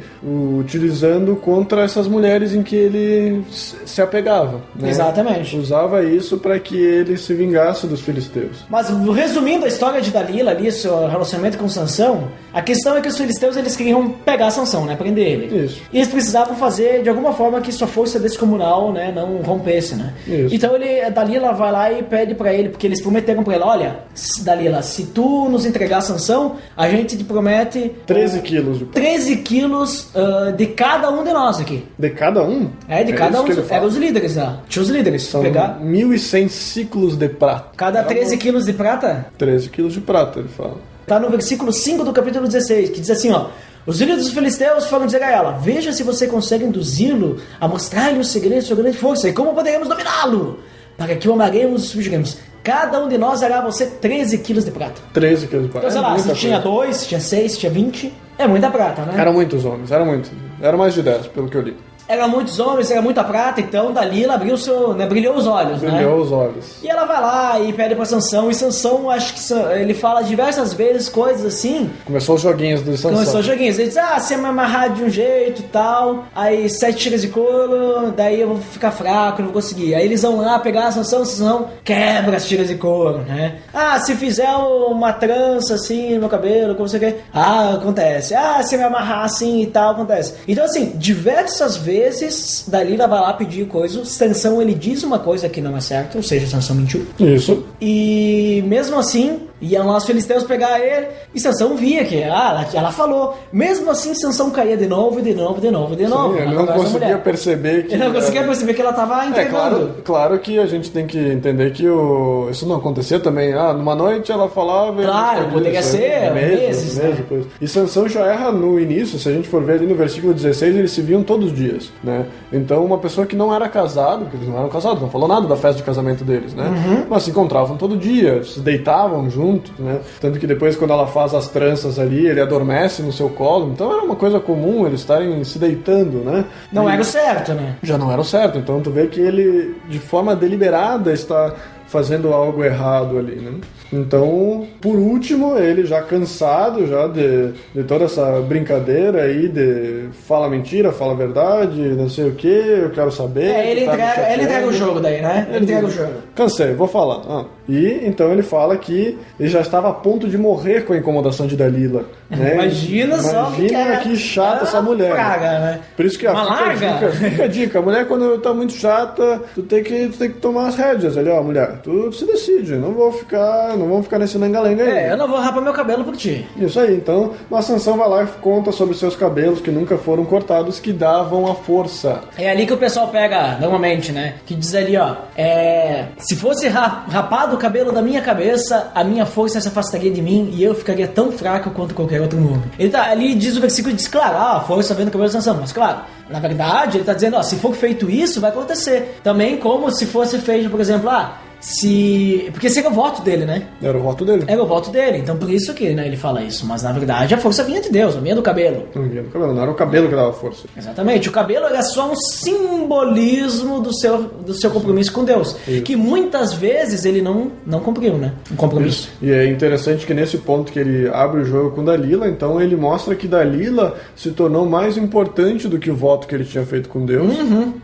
utilizando contra essas mulheres em que ele se apegava. Né? Exatamente. Usava isso para que ele se vingasse dos filisteus. Mas resumindo a história de Dalila ali, seu relacionamento com Sansão, a questão é que os filisteus eles queriam pegar Sansão, né? Prender ele. Isso. E eles precisavam fazer de alguma forma que sua força descomunal, né, não rompesse, né? Isso. Então Dalila vai lá e pede pra ele, porque eles prometeram pra ele, olha, Dalila, se tu nos entregar Sansão, a gente te promete 13 quilos de prata. 13 quilos de cada um de nós aqui. De cada um? De cada um. Eram os líderes lá. Tinha os líderes. São pegar 1.100 ciclos de prata. cada 13 quilos de prata? 13 quilos de prata, ele fala. Tá no versículo 5 do capítulo 16, que diz assim, ó: os líderes dos filisteus foram dizer a ela, veja se você consegue induzi-lo a mostrar-lhe o segredo de sua grande força e como poderemos dominá-lo, para que o amaremos e subjuguemos. Cada um de nós dará a você 13 quilos de prata. 13 quilos de prata. Então, sei lá, se tinha 2, se tinha 6, se tinha 20, é muita prata, né? Eram muitos homens, era muito. Era mais de 10, pelo que eu li. Eram muitos homens, era muita prata, então Dalila abriu brilhou os olhos, né? Brilhou os olhos. E ela vai lá e pede pra Sansão, e Sansão, acho que ele fala diversas vezes coisas assim. Começou os joguinhos do Sansão. Começou os joguinhos, ele diz, você me amarrar de um jeito e tal, aí 7 tiras de couro, daí eu vou ficar fraco, não vou conseguir. Aí eles vão lá pegar a Sansão quebra as tiras de couro, né? Se fizer uma trança assim no meu cabelo, como você quer, acontece. Se me amarrar assim e tal, acontece. Então assim, diversas vezes Dalila vai lá pedir coisa, Sansão ele diz uma coisa que não é certa, ou seja, Sansão mentiu. Isso. E mesmo assim, iam lá os filisteus pegar ele, e Sansão via que ela falou. Mesmo assim, Sansão caía de novo. Sim, ele não conseguia perceber que... Ele não conseguia perceber que ela estava entregando. Claro que a gente tem que entender que isso não acontecia também. Numa noite ela falava... Claro, poderia ser meses, né? Depois. E Sansão já erra no início, se a gente for ver ali no versículo 16, eles se viam todos os dias, né? Então uma pessoa que não era casado, porque eles não eram casados, não falou nada da festa de casamento deles, né? Mas se encontravam todo dia, se deitavam juntos, né? Tanto que depois quando ela faz as tranças ali, ele adormece no seu colo, então era uma coisa comum eles estarem se deitando, né? Não era o certo, né? Já não era o certo, então tu vê que ele de forma deliberada está fazendo algo errado ali, né? Então, por último, ele já cansado já de toda essa brincadeira aí de fala mentira, fala verdade, não sei o que, eu quero saber. Ele entrega o jogo daí, né? Ele entrega o jogo. Cansei, vou falar. E então ele fala que ele já estava a ponto de morrer com a incomodação de Dalila. Né? Imagina só que chata essa mulher. Praga, né? Por isso que fica a dica. A mulher, quando tá muito chata, tu tem que tomar as rédeas ali, mulher. Tu se decide, não vamos ficar nesse lenga-lenga aí. Eu não vou rapar meu cabelo por ti. Isso aí, então, a Sansão vai lá e conta sobre seus cabelos que nunca foram cortados, que davam a força. É ali que o pessoal pega, normalmente, né? Que diz ali, se fosse rapado o cabelo da minha cabeça, a minha força se afastaria de mim e eu ficaria tão fraco quanto qualquer outro homem. Ali diz o versículo, diz, claro, a força vem do cabelo de Sansão, mas claro, na verdade, ele tá dizendo, se for feito isso, vai acontecer. Também como se fosse feito, por exemplo, porque esse era o voto dele, né? Era o voto dele. Era o voto dele, então por isso que ele fala isso. Mas na verdade a força vinha de Deus, não vinha do cabelo. Não era o cabelo que dava força. Exatamente, o cabelo era só um simbolismo do seu compromisso com Deus. Isso. Que muitas vezes ele não cumpriu, né? Um compromisso. Isso. E é interessante que nesse ponto que ele abre o jogo com Dalila, então ele mostra que Dalila se tornou mais importante do que o voto que ele tinha feito com Deus.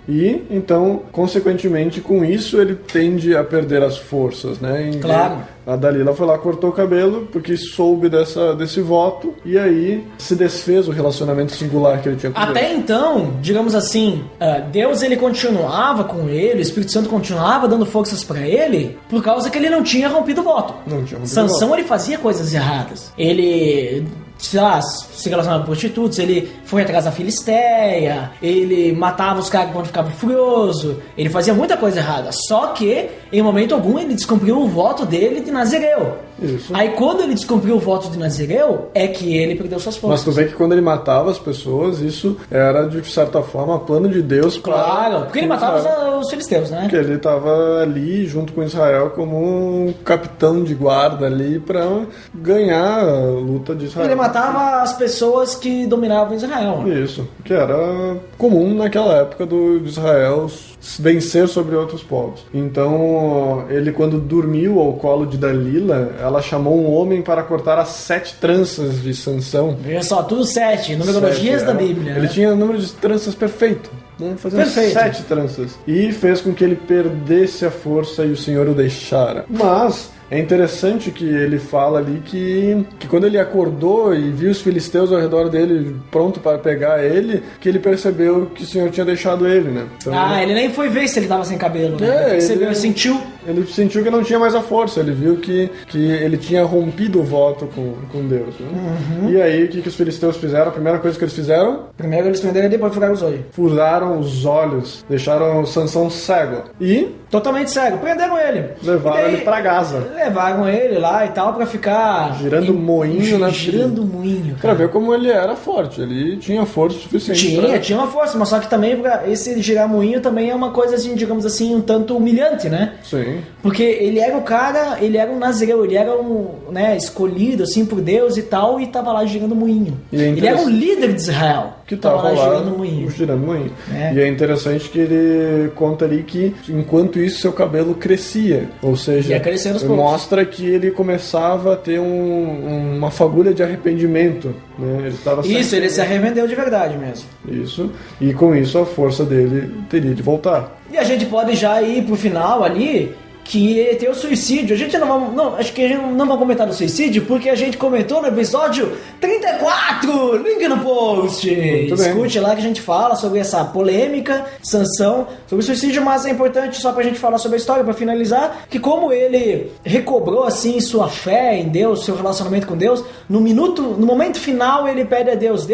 E então, consequentemente, com isso ele tende a perder as forças, né? Claro. A Dalila foi lá, cortou o cabelo, porque soube desse voto, e aí se desfez o relacionamento singular que ele tinha com Deus. Até então, digamos assim, Deus ele continuava com ele, o Espírito Santo continuava dando forças pra ele, por causa que ele não tinha rompido o voto. Não tinha rompido Sansão, o voto. ele fazia coisas erradas. Ele sei lá, se relacionava com prostitutos, ele foi atrás da Filisteia, ele matava os caras quando ficava furioso, ele fazia muita coisa errada. Só que, em momento algum, ele descumpriu o voto dele de Nazireu. Isso. Aí quando ele descumpriu o voto de Nazireu, é que ele perdeu suas forças. Mas tu vê que quando ele matava as pessoas, isso era de certa forma plano de Deus. Claro, porque ele matava os filisteus, né? Porque ele estava ali junto com Israel como um capitão de guarda ali para ganhar a luta de Israel. Ele matava as pessoas que dominavam Israel. Isso, que era comum naquela época de Israel vencer sobre outros povos. Então, ele quando dormiu ao colo de Dalila, ela chamou um homem para cortar as 7 tranças de Sansão. Veja só, tudo 7, numerologias da Bíblia. Ele né? tinha o número de tranças perfeito. Né? Fazendo Perfeito. 7 tranças. E fez com que ele perdesse a força e o Senhor o deixara. Mas é interessante que ele fala ali que quando ele acordou e viu os filisteus ao redor dele pronto para pegar ele, que ele percebeu que o Senhor tinha deixado ele, né? Então, ele nem foi ver se ele tava sem cabelo, né? É, Ele percebeu, ele- sentiu. ele sentiu que não tinha mais a força, ele viu que ele tinha rompido o voto com Deus. Né? E aí, o que os filisteus fizeram? A primeira coisa que eles fizeram? Primeiro eles prenderam e depois furaram os olhos. Furaram os olhos, deixaram o Sansão cego e Totalmente cego. Prenderam ele. levaram E daí, ele pra Gaza. Levaram ele lá e tal pra ficar... Girando moinho na Girando moinho, Pra cara. ver como ele era forte, ele tinha força suficiente Tinha uma força, mas só que também esse girar moinho também é uma coisa assim, digamos assim, um tanto humilhante, né? Sim. Porque ele era o cara, ele era um nazireu, ele era um, né, escolhido assim por Deus e tal, e tava lá girando moinho. E é Ele era o líder de Israel, Que tava lá girando moinho. girando moinho. É. E é interessante que ele conta ali que enquanto isso seu cabelo crescia, ou seja, Ia crescendo aos poucos. mostra que ele começava a ter uma fagulha de arrependimento, né? Ele estava Isso, ele se arrependeu de verdade mesmo. Isso, e com isso a força dele teria de voltar. E a gente pode já ir pro final ali, que tem o suicídio. A gente acho que a gente não vai comentar do suicídio, porque a gente comentou no episódio 34, link no post. Muito bem. Escute lá que a gente fala sobre essa polêmica, Sansão, sobre o suicídio, mas é importante só pra gente falar sobre a história, pra finalizar, que como ele recobrou assim sua fé em Deus, seu relacionamento com Deus, no momento final ele pede a Deus,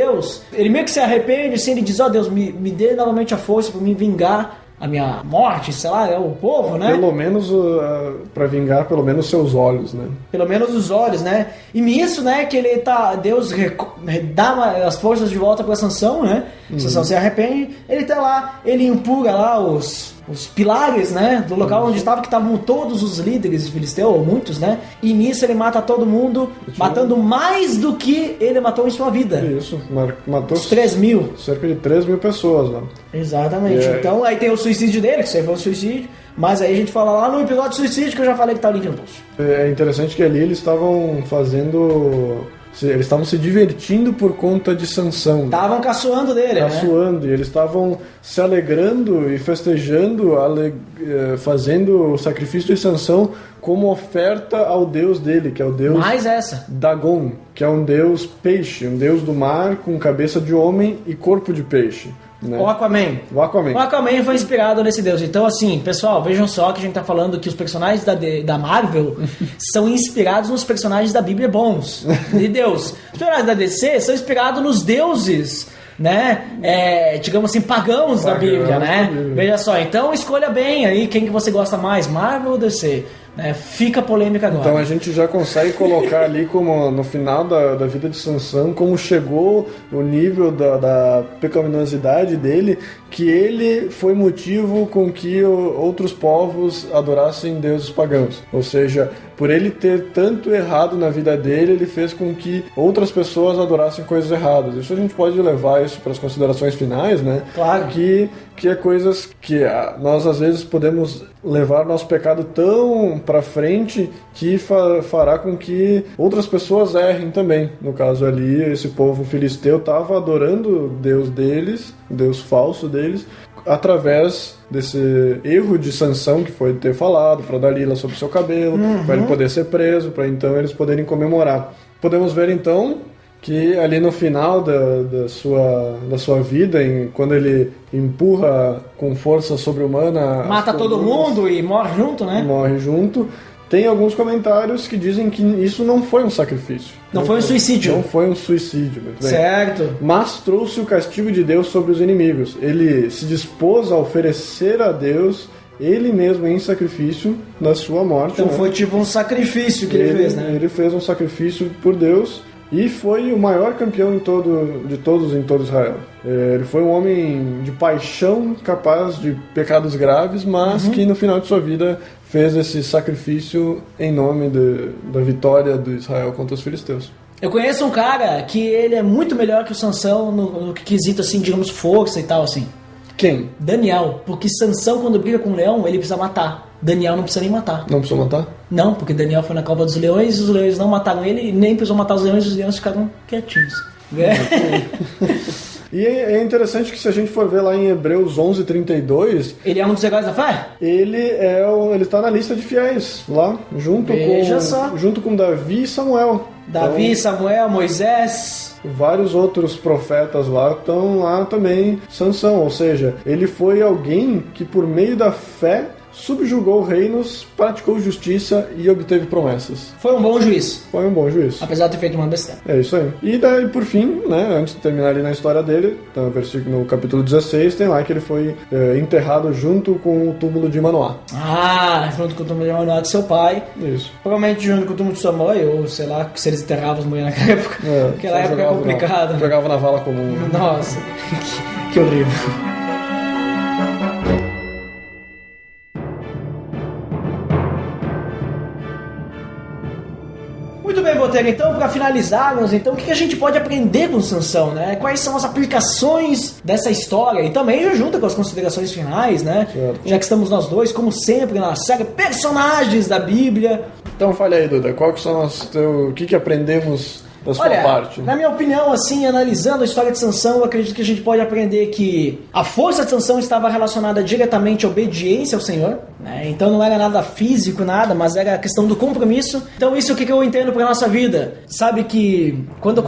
ele meio que se arrepende, assim, ele diz, Deus, me dê novamente a força pra me vingar a minha morte, sei lá, é o povo, né? Pelo menos para vingar pelo menos seus olhos, né? Pelo menos os olhos, né? E nisso, né, que ele Deus dá as forças de volta pra Sansão, né? Sansão se arrepende, ele tá lá, ele empurra lá os pilares, né, do local onde estavam, que estavam todos os líderes de Filisteu, ou muitos, né? E nisso ele mata todo mundo, matando mais do que ele matou em sua vida. Isso, matou Os 3.000. cerca de 3.000 pessoas lá. Exatamente. É. Então aí tem o suicídio dele, que isso aí foi um suicídio. Mas aí a gente fala lá no episódio de suicídio, que eu já falei que tá o link no post. É interessante que ali eles estavam eles estavam se divertindo por conta de Sansão. Estavam caçoando dele, né? Caçoando, e eles estavam se alegrando e festejando, fazendo o sacrifício de Sansão como oferta ao deus dele, que é o deus Mais essa. Dagon, que é um deus peixe, um deus do mar com cabeça de homem e corpo de peixe. Né? O Aquaman. O Aquaman. O Aquaman foi inspirado nesse deus. Então, assim, pessoal, vejam só que a gente tá falando que os personagens da Marvel são inspirados nos personagens da Bíblia bons, de Deus. Os personagens da DC são inspirados nos deuses, né? Digamos assim, pagãos da Bíblia, né? da Bíblia. Veja só, então escolha bem aí quem que você gosta mais, Marvel ou DC. Né? Fica polêmica agora. Então a gente já consegue colocar ali como no final da vida de Sansão, como chegou o nível da pecaminosidade dele, que ele foi motivo com que outros povos adorassem deuses pagãos. Ou seja, por ele ter tanto errado na vida dele, ele fez com que outras pessoas adorassem coisas erradas. Isso a gente pode levar isso para as considerações finais, né? Claro. Que é coisas que nós às vezes podemos levar nosso pecado tão para frente que fará com que outras pessoas errem também. No caso ali, esse povo filisteu estava adorando o Deus deles, o Deus falso deles, através desse erro de Sansão que foi ter falado para Dalila sobre o seu cabelo, para ele poder ser preso, para então eles poderem comemorar. Podemos ver então que ali no final da sua vida, quando ele empurra com força sobre-humana... Mata todo mundo e morre junto, né? Morre junto. tem alguns comentários que dizem que isso não foi um sacrifício. Não foi um suicídio. Não foi um suicídio. Muito bem. Certo. Mas trouxe o castigo de Deus sobre os inimigos. Ele se dispôs a oferecer a Deus ele mesmo em sacrifício na sua morte. Então foi tipo um sacrifício que ele fez, né? Ele fez um sacrifício por Deus e foi o maior campeão de todos em todo Israel. Ele foi um homem de paixão, capaz de pecados graves, mas que no final de sua vida fez esse sacrifício em nome da vitória de Israel contra os filisteus. Eu conheço um cara que ele é muito melhor que o Sansão no quesito, assim, digamos, força e tal, assim. Quem? Daniel, porque Sansão, quando briga com o leão, ele precisa matar. Daniel não precisa nem matar. Não precisou matar? Não, porque Daniel foi na cova dos leões e os leões não mataram ele, e nem precisou matar os leões e os leões ficaram quietinhos. E é interessante que se a gente for ver lá em Hebreus 11:32... Ele é um dos heróis da fé? Ele está na lista de fiéis, lá, junto com Davi e Samuel. Davi, Samuel, Moisés... Vários outros profetas lá estão lá também, Sansão, ou seja, ele foi alguém que por meio da fé subjugou reinos, praticou justiça e obteve promessas. Foi um bom juiz. Foi um bom juiz. Apesar de ter feito uma besteira. É isso aí. E daí, por fim, né, antes de terminar ali na história dele, tá, no capítulo 16, tem lá que ele foi enterrado junto com o túmulo de Manoá. Ah, junto com o túmulo de Manoá de seu pai. Isso. Provavelmente junto com o túmulo de sua mãe, ou sei lá, se eles enterravam as mulheres naquela época. Aquela época é complicada. Jogava na vala comum. Nossa, que horrível. Muito bem, Botelho, então, para finalizarmos, então, o que a gente pode aprender com Sansão, né? Quais são as aplicações dessa história? E também junta com as considerações finais, né? Certo. Já que estamos nós dois, como sempre, na série Personagens da Bíblia. Então, fale aí, Duda, qual que são o que aprendemos da sua parte? Na minha opinião, assim, analisando a história de Sansão, eu acredito que a gente pode aprender que a força de Sansão estava relacionada diretamente à obediência ao Senhor, né? Então não era nada físico, nada, mas era a questão do compromisso. Então isso é o que eu entendo para nossa vida. Sabe que quando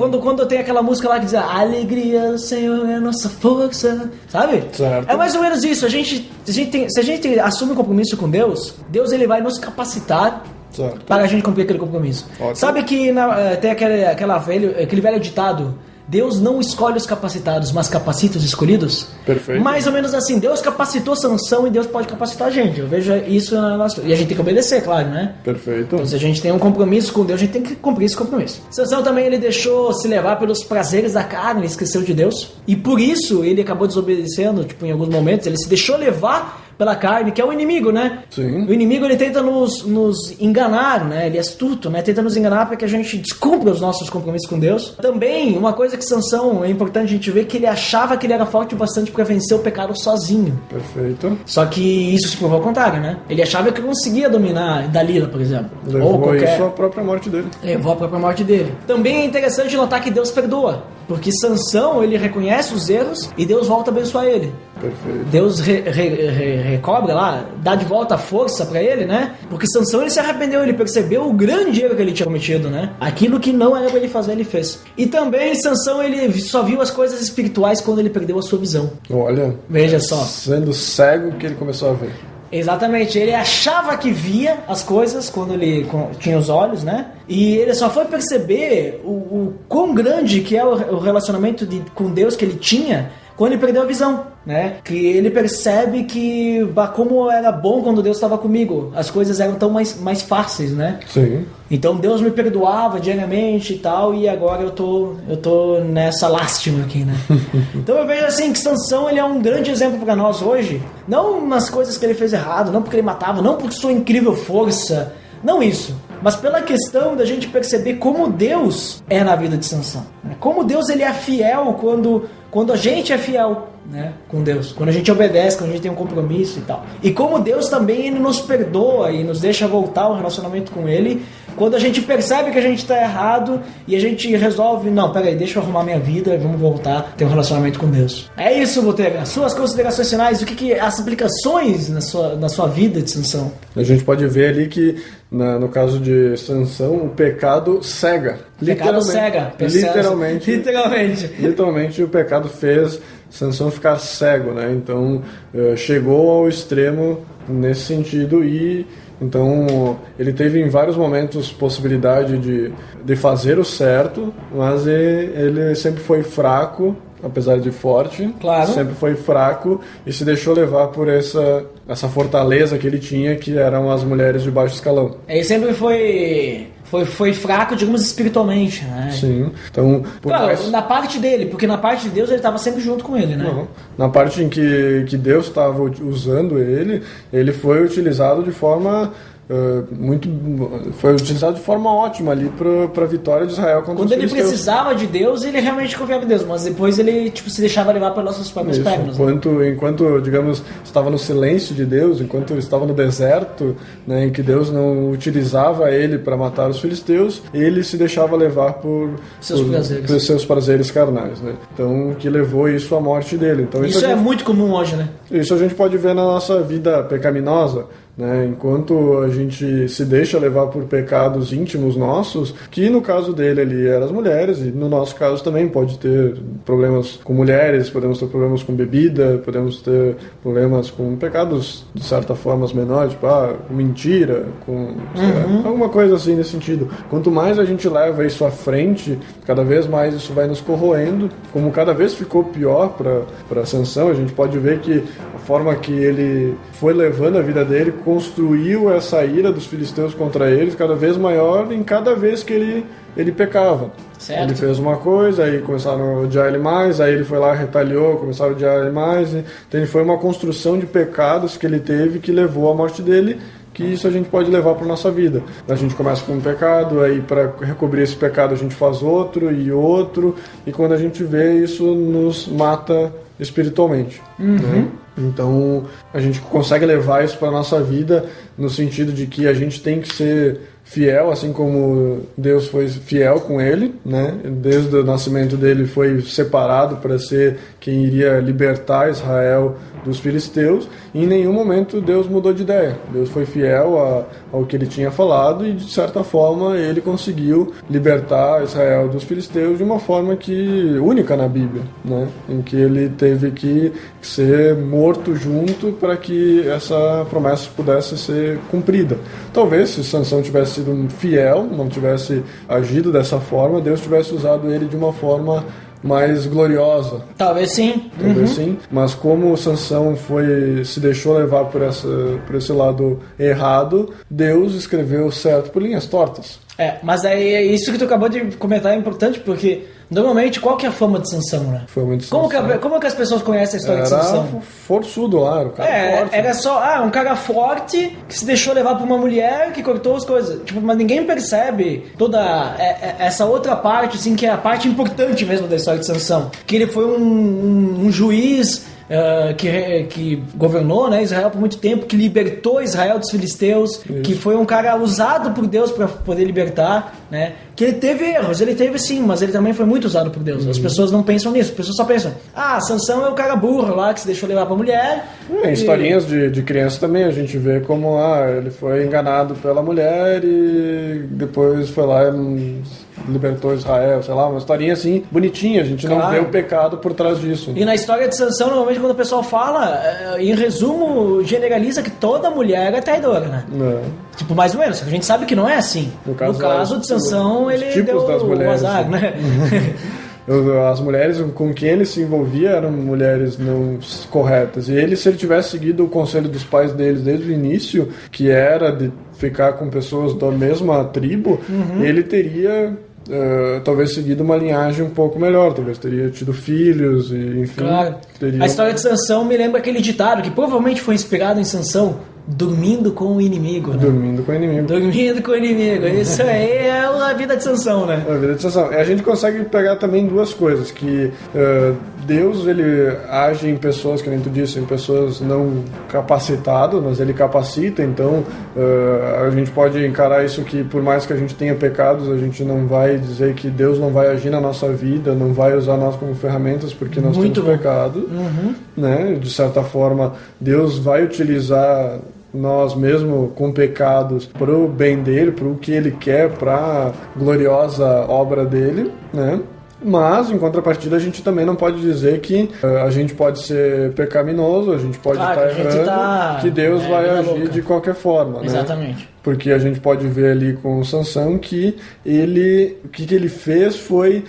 tem aquela música lá que diz a alegria do Senhor é a nossa força, sabe? Certo. É mais ou menos isso. Se a gente assume um compromisso com Deus, Deus ele vai nos capacitar certo. Para a gente cumprir aquele compromisso. Ótimo. Sabe que tem aquele velho ditado: Deus não escolhe os capacitados, mas capacita os escolhidos? Perfeito. Mais ou menos assim, Deus capacitou Sansão e Deus pode capacitar a gente. Eu vejo isso na nossa... E a gente tem que obedecer, claro, né? Perfeito. Então, se a gente tem um compromisso com Deus, a gente tem que cumprir esse compromisso. Sansão também, ele deixou se levar pelos prazeres da carne, ele esqueceu de Deus. E por isso, ele acabou desobedecendo, em alguns momentos, ele se deixou levar pela carne, que é o inimigo, né? Sim. O inimigo, ele tenta nos enganar, né? Ele é astuto, né? Tenta nos enganar para que a gente descumpra os nossos compromissos com Deus. Também, uma coisa que Sansão, é importante a gente ver, que ele achava que ele era forte o bastante para vencer o pecado sozinho. Perfeito. Só que isso se provou ao contrário, né? Ele achava que conseguia dominar Dalila, por exemplo. Levou isso à própria morte dele. Levou a própria morte dele. Também é interessante notar que Deus perdoa, porque Sansão, ele reconhece os erros e Deus volta a abençoar ele. Perfeito. Deus recobra lá, dá de volta a força pra ele, né? Porque Sansão, ele se arrependeu, ele percebeu o grande erro que ele tinha cometido, né? Aquilo que não era pra ele fazer, ele fez. E também Sansão, ele só viu as coisas espirituais quando ele perdeu a sua visão. Olha, veja só, sendo cego que ele começou a ver. Exatamente, ele achava que via as coisas quando ele tinha os olhos, né? E ele só foi perceber o quão grande que é o relacionamento com Deus que ele tinha quando ele perdeu a visão, né? Que ele percebe que como era bom quando Deus estava comigo, as coisas eram tão mais fáceis, né? Sim. Então Deus me perdoava diariamente e tal, e agora eu tô nessa lástima aqui, né? Então eu vejo assim que Sansão, ele é um grande exemplo para nós hoje, não nas coisas que ele fez errado, não porque ele matava, não por sua incrível força, não isso, mas pela questão da gente perceber como Deus é na vida de Sansão, né? Como Deus, ele é fiel quando a gente é fiel, né, com Deus, quando a gente obedece, quando a gente tem um compromisso e tal. E como Deus também, ele nos perdoa e nos deixa voltar ao relacionamento com ele quando a gente percebe que a gente está errado e a gente resolve, não, peraí, deixa eu arrumar minha vida e vamos voltar a ter um relacionamento com Deus. É isso, Botega. Suas considerações finais, o que as implicações na sua vida de Sansão? A gente pode ver ali que, no caso de Sansão, o pecado cega. O pecado cega. Literalmente o pecado fez Sansão ficar cego, né? Então chegou ao extremo nesse sentido. E então ele teve em vários momentos possibilidade de fazer o certo, mas ele sempre foi fraco, apesar de forte. Claro. Sempre foi fraco e se deixou levar por essa fortaleza que ele tinha, que eram as mulheres de baixo escalão. Ele sempre foi fraco, digamos, espiritualmente, né? Sim. Então, claro, na parte dele, porque na parte de Deus ele estava sempre junto com ele, né? Não. Na parte em que Deus estava usando ele foi utilizado de forma foi utilizado de forma ótima ali para a vitória de Israel contra quando os ele filisteus. precisava de Deus, ele realmente confiava em Deus, mas depois ele se deixava levar pelas nossas próprias pernas. Enquanto, digamos, estava no silêncio de Deus, enquanto ele estava no deserto, né, em que Deus não utilizava ele para matar os filisteus, ele se deixava levar por seus prazeres carnais, né? Então, que levou isso à morte dele. Então, isso é muito comum hoje, né? Isso a gente pode ver na nossa vida pecaminosa, né? Enquanto a gente se deixa levar por pecados íntimos nossos, que no caso dele ali eram as mulheres, e no nosso caso também pode ter problemas com mulheres, podemos ter problemas com bebida, podemos ter problemas com pecados de certa forma menores, tipo mentira, alguma coisa assim nesse sentido. Quanto mais a gente leva isso à frente, cada vez mais isso vai nos corroendo. Como cada vez ficou pior para Sansão, a gente pode ver que a forma que ele foi levando a vida dele construiu essa ira dos filisteus contra eles cada vez maior em cada vez que ele pecava. Certo. Ele fez uma coisa, aí começaram a odiar ele mais, aí ele foi lá, retaliou, começaram a odiar ele mais. Então foi uma construção de pecados que ele teve que levou à morte dele, que isso a gente pode levar para a nossa vida. A gente começa com um pecado, aí para recobrir esse pecado a gente faz outro, e quando a gente vê, isso nos mata espiritualmente. Né? Então a gente consegue levar isso para a nossa vida no sentido de que a gente tem que ser fiel, assim como Deus foi fiel com ele, né? Desde o nascimento dele foi separado para ser quem iria libertar Israel dos filisteus, e em nenhum momento Deus mudou de ideia. Deus foi fiel ao que ele tinha falado, e de certa forma ele conseguiu libertar Israel dos filisteus de uma forma única na Bíblia, né? Em que ele teve que ser morto junto para que essa promessa pudesse ser cumprida. Talvez se Sansão tivesse sido fiel, não tivesse agido dessa forma, Deus tivesse usado ele de uma forma mais gloriosa. Talvez sim. Talvez sim. Mas como Sansão se deixou levar por esse lado errado, Deus escreveu certo por linhas tortas. Mas aí isso que tu acabou de comentar é importante, porque normalmente qual que é a fama de Sansão, né? Fama de Sansão. Como que as pessoas conhecem a história de Sansão? Era forçudo lá, era um cara forte. Era só um cara forte que se deixou levar por uma mulher que cortou as coisas. Tipo, mas ninguém percebe toda essa outra parte, assim, que é a parte importante mesmo da história de Sansão. Que ele foi um juiz que governou, né, Israel por muito tempo, que libertou Israel dos filisteus, que foi um cara usado por Deus para poder libertar, né, que ele teve erros, ele teve sim, mas ele também foi muito usado por Deus. As pessoas não pensam nisso, as pessoas só pensam, Sansão é o cara burro lá que se deixou levar pra mulher. Em historinhas de criança também a gente vê como ele foi enganado pela mulher e depois foi lá e libertou Israel, sei lá, uma historinha assim bonitinha, a gente não vê o pecado por trás disso. E na história de Sansão, normalmente quando o pessoal fala, em resumo, generaliza que toda mulher é traidora, né? Tipo, mais ou menos, a gente sabe que não é assim. No caso de Sansão, ele deu o azar, né? As mulheres com quem ele se envolvia eram mulheres não corretas. E se ele tivesse seguido o conselho dos pais deles desde o início, que era de ficar com pessoas da mesma tribo, ele teria talvez seguido uma linhagem um pouco melhor, talvez teria tido filhos e enfim. Claro. A história de Sansão me lembra aquele ditado que provavelmente foi inspirado em Sansão: dormindo com o inimigo, né? Dormindo com o inimigo. Dormindo com o inimigo. Isso aí é a vida de Sansão, né? A vida de Sansão. A gente consegue pegar também duas coisas, que Deus, ele age em pessoas, que nem tu disse, em pessoas não capacitadas, mas ele capacita, então a gente pode encarar isso, que por mais que a gente tenha pecados, a gente não vai dizer que Deus não vai agir na nossa vida, não vai usar nós como ferramentas porque nós temos pecado, né? De certa forma, Deus vai utilizar nós mesmo com pecados para o bem dele, para o que ele quer, para a gloriosa obra dele, né? Mas, em contrapartida, a gente também não pode dizer que a gente pode ser pecaminoso, a gente pode estar errando, que Deus vai agir louca de qualquer forma. Exatamente. Né? Porque a gente pode ver ali com o Sansão que o que ele fez foi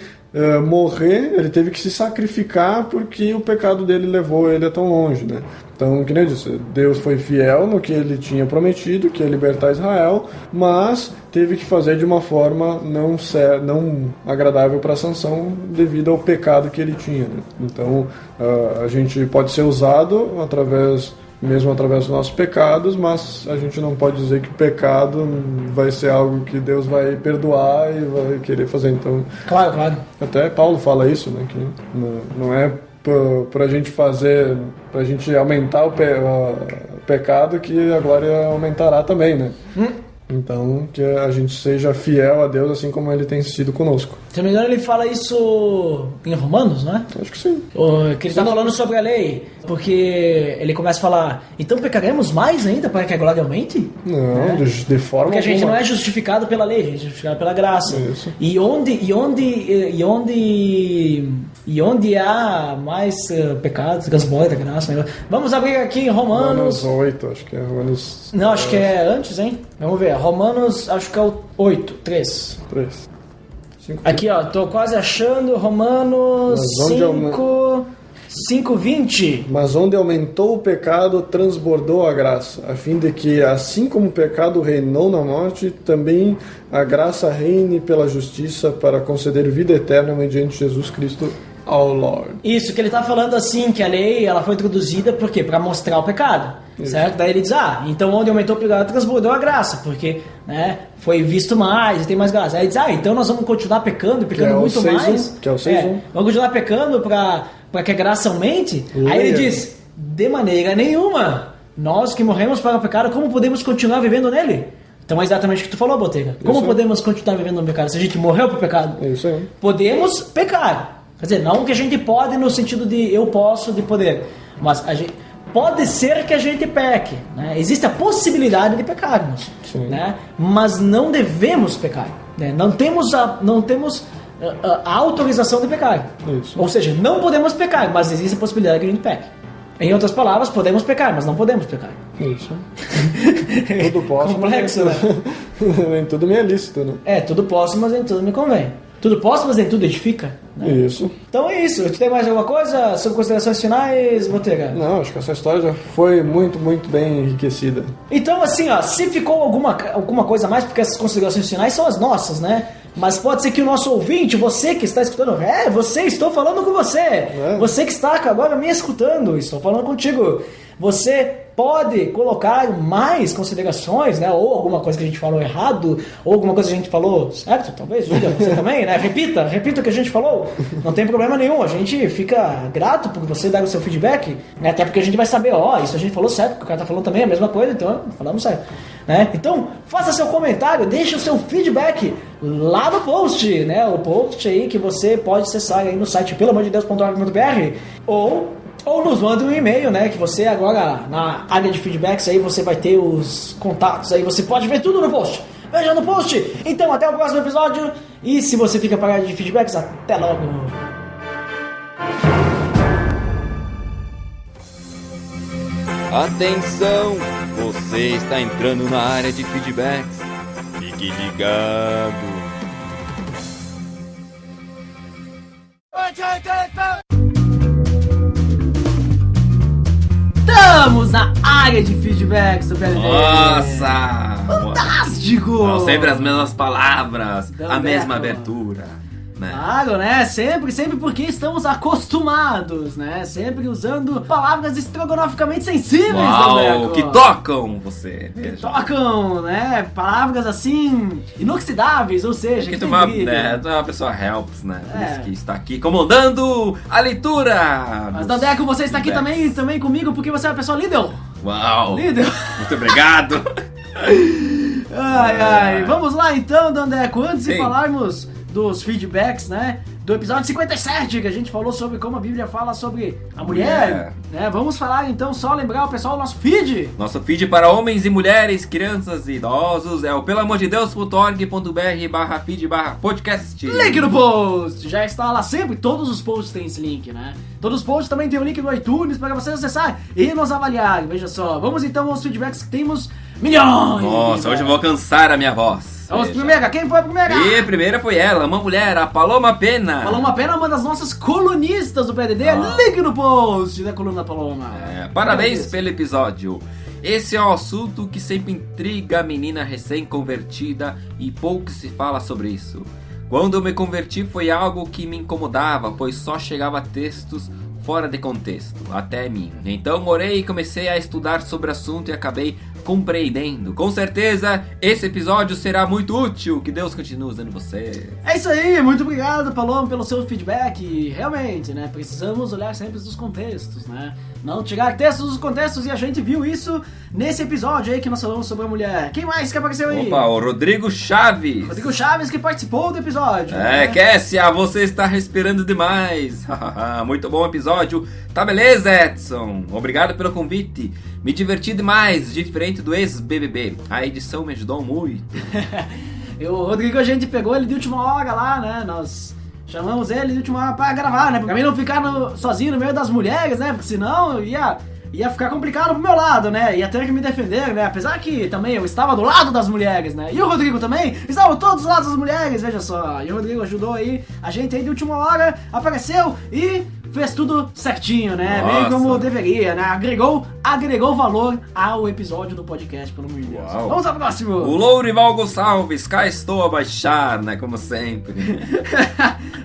morrer, ele teve que se sacrificar porque o pecado dele levou ele a tão longe, né? Então, que nem eu disse, Deus foi fiel no que ele tinha prometido, que é libertar Israel, mas teve que fazer de uma forma não agradável para Sansão devido ao pecado que ele tinha, né? Então, a gente pode ser usado mesmo através dos nossos pecados, mas a gente não pode dizer que o pecado vai ser algo que Deus vai perdoar e vai querer fazer. Então, claro. Até Paulo fala isso, né? Que não é pra gente fazer, pra gente aumentar o pecado que a glória aumentará também, né? Então, que a gente seja fiel a Deus assim como Ele tem sido conosco. Se não me engano, ele fala isso em Romanos, não é? Acho que sim. Que ele está falando sobre a lei, porque ele começa a falar, então pecaremos mais ainda para que a glória aumente? Não, de forma porque a gente alguma. não é justificado pela lei, a gente é justificado pela graça. Isso. E onde há mais pecados, gasboita, graça, vamos abrir aqui em Romanos 8, acho que é Romanos. Não, acho que é antes, hein? Vamos ver, Romanos, acho que é o 8, 3. 5. Aqui, ó, tô quase achando Romanos 5:20. Mas onde aumentou o pecado, transbordou a graça, a fim de que, assim como o pecado reinou na morte, também a graça reine pela justiça para conceder vida eterna mediante Jesus Cristo ao Lord. Isso, que ele tá falando assim, que a lei ela foi introduzida por quê? Para mostrar o pecado, certo? Daí ele diz, então onde aumentou o pecado, transbordou a graça, porque, né, foi visto mais e tem mais graça. Aí ele diz, então nós vamos continuar pecando muito mais. Que é o 6:1. Vamos continuar pecando para que a graça aumente? Aí ele diz, de maneira nenhuma, nós que morremos para o pecado, como podemos continuar vivendo nele? Então é exatamente o que tu falou, Botega. Como podemos continuar vivendo no pecado se a gente morreu para o pecado? É isso aí. Podemos pecar. Quer dizer, não que a gente pode no sentido de eu posso, de poder, mas a gente, pode ser que a gente peque, né? Existe a possibilidade de pecarmos, né? Mas não devemos pecar, né? Não temos a autorização de pecar. Isso. Ou seja, não podemos pecar, mas existe a possibilidade que a gente peque. Em outras palavras, podemos pecar, mas não podemos pecar. Isso. Tudo posso, complexo, mas em tudo me é lícito, né? Tudo posso, mas em tudo me convém. Tudo posso, mas em tudo edifica. Né? Isso. Então é isso. Tu tem mais alguma coisa sobre considerações finais, Botega? Não, acho que essa história já foi muito, muito bem enriquecida. Então, assim, se ficou alguma coisa a mais, porque essas considerações finais são as nossas, né? Mas pode ser que o nosso ouvinte, você que está escutando, estou falando com você. Você que está agora me escutando, estou falando contigo. Você pode colocar mais considerações, né? Ou alguma coisa que a gente falou errado, ou alguma coisa que a gente falou certo, talvez, diga você também, né? Repita o que a gente falou. Não tem problema nenhum, a gente fica grato por você dar o seu feedback, né? Até porque a gente vai saber, isso a gente falou certo, porque o cara tá falando também a mesma coisa, então falamos certo, né? Então, faça seu comentário, deixe o seu feedback lá no post, né? O post aí que você pode acessar aí no site pelamordedeus.org.br ou nos manda um e-mail, né? Que você agora, na área de feedbacks, aí você vai ter os contatos, aí você pode ver tudo no post. Veja no post! Então, até o próximo episódio. E se você fica para a área de feedbacks, até logo! Atenção! Você está entrando na área de feedbacks. Fique ligado! Estamos na área de feedbacks do PLD. Nossa! Fantástico! São sempre as mesmas palavras, a mesma abertura, né? Claro, né? Sempre porque estamos acostumados, né? Sempre usando palavras estrogonoficamente sensíveis. Uau, que tocam você. Tocam, né? Palavras assim, inoxidáveis, ou seja... Tu é uma pessoa helps, né? Que está aqui comandando a leitura. Mas Dandeco, você está aqui também comigo porque você é uma pessoa líder. Uau! Líder. Muito obrigado. Ai. Vamos lá então, Dandeco. Antes de falarmos dos feedbacks, né? do episódio 57, que a gente falou sobre como a Bíblia fala sobre a mulher, né? Vamos falar então, só lembrar o pessoal do nosso feed. Nosso feed para homens e mulheres, crianças e idosos é o pelamordedeus.org.br/feed/podcast. Link no post! Já está lá sempre, todos os posts têm esse link, né? Todos os posts também tem o link no iTunes para vocês acessarem e nos avaliarem, veja só. Vamos então aos feedbacks que temos milhões! Nossa, hoje eu vou alcançar a minha voz. Vamos primeira, quem foi a primeira? E a primeira foi ela, uma mulher, a Paloma Pena. Paloma Pena é uma das nossas colunistas do PDD, link no post da coluna Paloma. Parabéns pelo episódio. Esse é um assunto que sempre intriga a menina recém-convertida e pouco se fala sobre isso. Quando eu me converti foi algo que me incomodava, pois só chegava textos fora de contexto, até mim. Então orei e comecei a estudar sobre o assunto e acabei compreendendo. Com certeza, esse episódio será muito útil. Que Deus continue usando você. É isso aí, muito obrigado, Paloma, pelo seu feedback. Realmente, né, precisamos olhar sempre dos contextos, né? Não tirar textos dos contextos, e a gente viu isso nesse episódio aí que nós falamos sobre a mulher. Quem mais que apareceu aí? Opa, o Rodrigo Chaves. Rodrigo Chaves, que participou do episódio. Kessia, você está respirando demais. Muito bom episódio. Tá beleza, Edson? Obrigado pelo convite. Me diverti demais, diferente do ex-BBB. A edição me ajudou muito. E o Rodrigo, a gente pegou ele de última hora lá, né? Nós chamamos ele de última hora pra gravar, né? Pra mim não ficar sozinho no meio das mulheres, né? Porque senão ia ficar complicado pro meu lado, né? Ia ter que me defender, né? Apesar que também eu estava do lado das mulheres, né? E o Rodrigo também estava todos os lados das mulheres, veja só. E o Rodrigo ajudou aí, a gente aí de última hora apareceu e fez tudo certinho, né? Nossa. Bem como deveria, né? Agregou valor ao episódio do podcast, pelo amor de Deus. Uau. Vamos ao próximo! O Lourival Gonçalves, cá estou a baixar, né? Como sempre.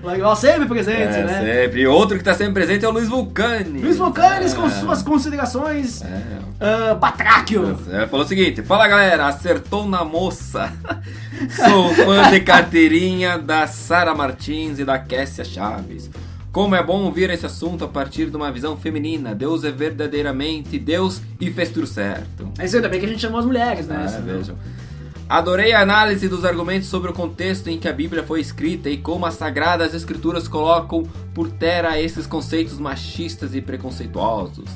Lourival sempre presente, né? Sempre. Outro que tá sempre presente é o Luiz Vulcani. Luiz Vulcanes com suas considerações batráquio. Falou o seguinte: fala galera, acertou na moça. Sou fã de carteirinha da Sara Martins e da Kessia Chaves. Como é bom ouvir esse assunto a partir de uma visão feminina. Deus é verdadeiramente Deus e fez tudo certo. É isso aí também que a gente chamou as mulheres, né? Vejam. Adorei a análise dos argumentos sobre o contexto em que a Bíblia foi escrita e como as Sagradas Escrituras colocam por terra esses conceitos machistas e preconceituosos.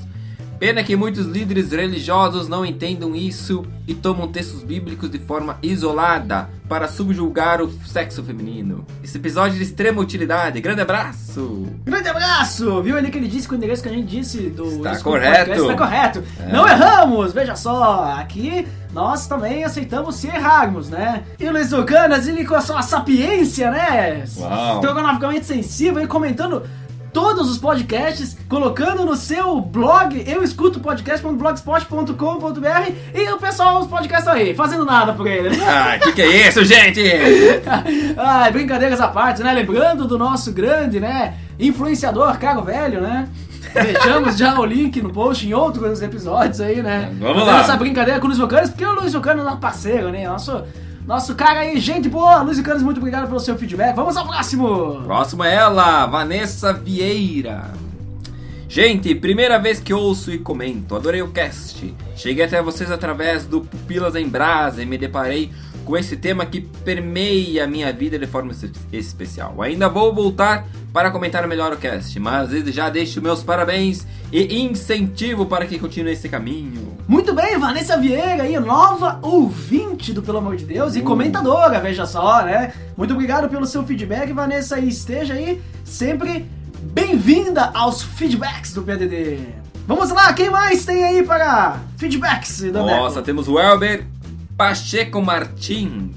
Pena que muitos líderes religiosos não entendam isso e tomam textos bíblicos de forma isolada para subjugar o sexo feminino. Esse episódio é de extrema utilidade. Grande abraço! Grande abraço! Viu ali que ele disse que o endereço que a gente disse do Está correto. Está correto. Não erramos! Veja só, aqui nós também aceitamos se errarmos, né? E o Luiz Vulcanas, ele com a sua sapiência, né? Estrogonoficamente sensível e comentando todos os podcasts, colocando no seu blog, eu escuto podcast.blogspot.com.br, e o pessoal, os podcasts aí, fazendo nada por ele. Que é isso, gente? Brincadeiras à parte, né? Lembrando do nosso grande, né, influenciador Caro Velho, né? Deixamos já o link no post em outros episódios aí, né? Vamos lá. Essa brincadeira com o Luiz Vulcanes, porque o Luiz Vulcanes é nosso parceiro, né? Nosso cara aí, gente boa. Luiz Vulcanes, muito obrigado pelo seu feedback. Vamos ao próximo. Próximo é ela, Vanessa Vieira. Gente, primeira vez que ouço e comento. Adorei o cast. Cheguei até vocês através do Pupilas em Brasa e me deparei com esse tema que permeia a minha vida de forma especial. Ainda vou voltar para comentar melhor o cast, mas desde já deixo meus parabéns e incentivo para que continue esse caminho. Muito bem, Vanessa Vieira aí, nova ouvinte do Pelo Amor de Deus e comentadora, veja só, né? Muito obrigado pelo seu feedback, Vanessa, e esteja aí sempre bem-vinda aos feedbacks do PDD. Vamos lá, quem mais tem aí para feedbacks? Nossa, temos o Elber Pacheco Martins.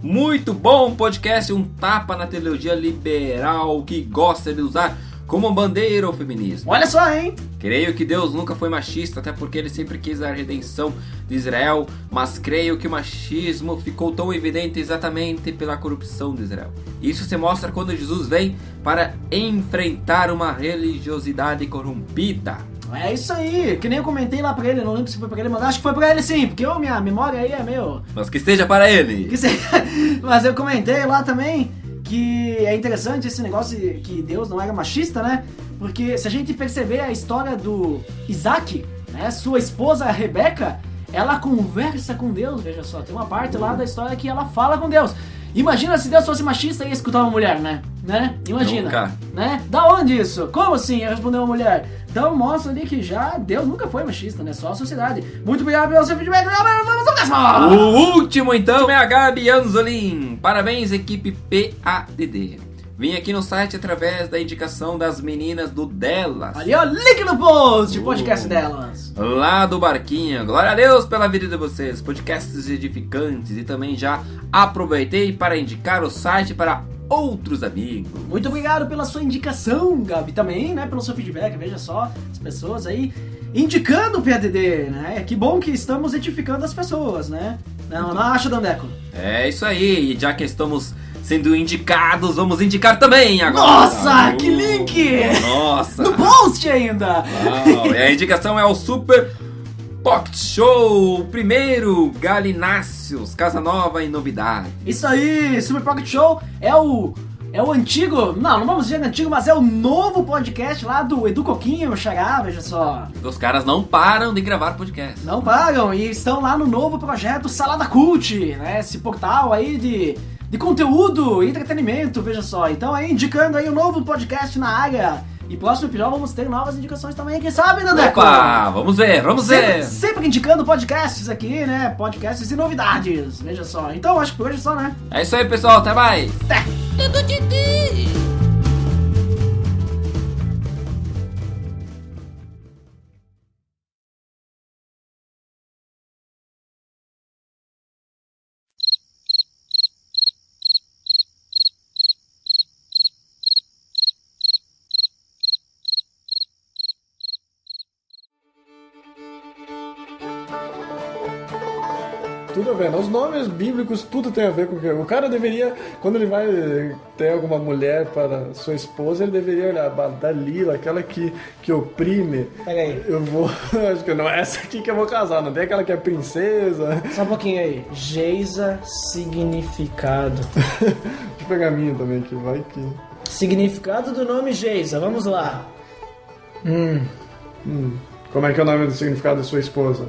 Muito bom podcast, um tapa na teologia liberal que gosta de usar como bandeira o feminismo. Olha só, hein? Creio que Deus nunca foi machista, até porque ele sempre quis a redenção de Israel, mas creio que o machismo ficou tão evidente exatamente pela corrupção de Israel. Isso se mostra quando Jesus vem para enfrentar uma religiosidade corrompida. É isso aí, que nem eu comentei lá pra ele, não lembro se foi pra ele, mas acho que foi pra ele sim, porque minha memória aí é meio... Mas que seja para ele! Mas eu comentei lá também que é interessante esse negócio que Deus não era machista, né? Porque se a gente perceber a história do Isaac, né, sua esposa Rebeca, ela conversa com Deus, veja só, tem uma parte lá da história que ela fala com Deus. Imagina se Deus fosse machista e ia escutar uma mulher, né? Imagina. Nunca. Né? Da onde isso? Como assim? Ia responder uma mulher. Então mostra ali que já Deus nunca foi machista, né? Só a sociedade. Muito obrigado pelo seu feedback. Vamos ao próximo! O último então é a Gabi Anzolin. Parabéns, equipe PADD. Vim aqui no site através da indicação das meninas do Delas. Ali, ó, link no post, podcast delas. Lá do Barquinho. Glória a Deus pela vida de vocês. Podcasts edificantes. E também já aproveitei para indicar o site para outros amigos. Muito obrigado pela sua indicação, Gabi. Também, né, pelo seu feedback. Veja só, as pessoas aí indicando o PADD, né? Que bom que estamos edificando as pessoas, né? Não acha, Dandeco? É isso aí. E já que estamos sendo indicados, vamos indicar também agora. Nossa, que link! Nossa! No post ainda! Uau, e a indicação é o Super Pocket Show, o primeiro Galináceos, Casa Nova e Novidade. Isso aí, Super Pocket Show é o antigo, não vamos dizer antigo, mas é o novo podcast lá do Edu Coquinho, o Xará, veja só. Os caras não param de gravar podcast. Não param, e estão lá no novo projeto Salada Cult, né, esse portal aí de conteúdo e entretenimento, veja só. Então aí, indicando aí o novo podcast na área. E próximo episódio vamos ter novas indicações também, quem sabe, Dandeco? Opa, vamos ver. Sempre indicando podcasts aqui, né? Podcasts e novidades, veja só. Então acho que por hoje é só, né? É isso aí, pessoal. Até mais. Até! Dudu Didi. Tudo a ver, né? Os nomes bíblicos, tudo tem a ver com o que o cara deveria, quando ele vai ter alguma mulher para sua esposa, ele deveria olhar, Dalila, aquela que oprime. Pega aí. Eu vou, acho que não é essa aqui que eu vou casar, não tem aquela que é princesa. Só um pouquinho aí. Geisa, significado. Deixa eu pegar a minha também aqui, vai que... Significado do nome Geisa, vamos lá. Como é que é o nome do significado da sua esposa?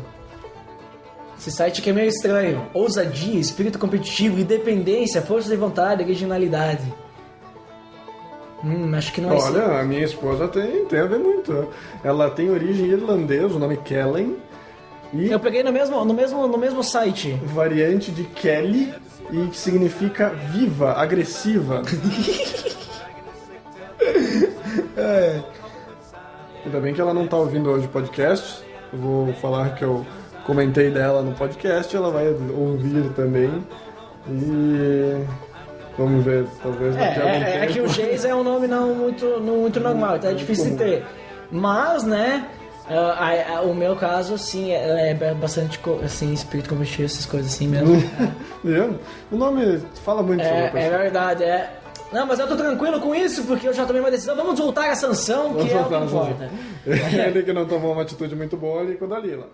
Esse site aqui é meio estranho. Ousadia, espírito competitivo, independência, força de vontade, originalidade. Acho que não é isso. Olha, a minha esposa tem a ver muito. Ela tem origem irlandesa, o nome é Kellen. E Eu peguei no mesmo site. variante de Kelly, e que significa viva, agressiva. Ainda bem que ela não tá ouvindo hoje o podcast. Eu vou falar que eu comentei dela no podcast, ela vai ouvir também. E vamos ver, talvez daqui a algum tempo. É que o Geisa é um nome não muito normal, então é difícil de ter. Mas, né, o meu caso, assim, é bastante, assim, espírito competitivo, essas coisas assim mesmo. O nome fala muito sobre a pessoa. É verdade, Não, mas eu tô tranquilo com isso, porque eu já tomei uma decisão. Vamos voltar à sanção, que é o que importa. Ele que não tomou uma atitude muito boa ali com a Dalila.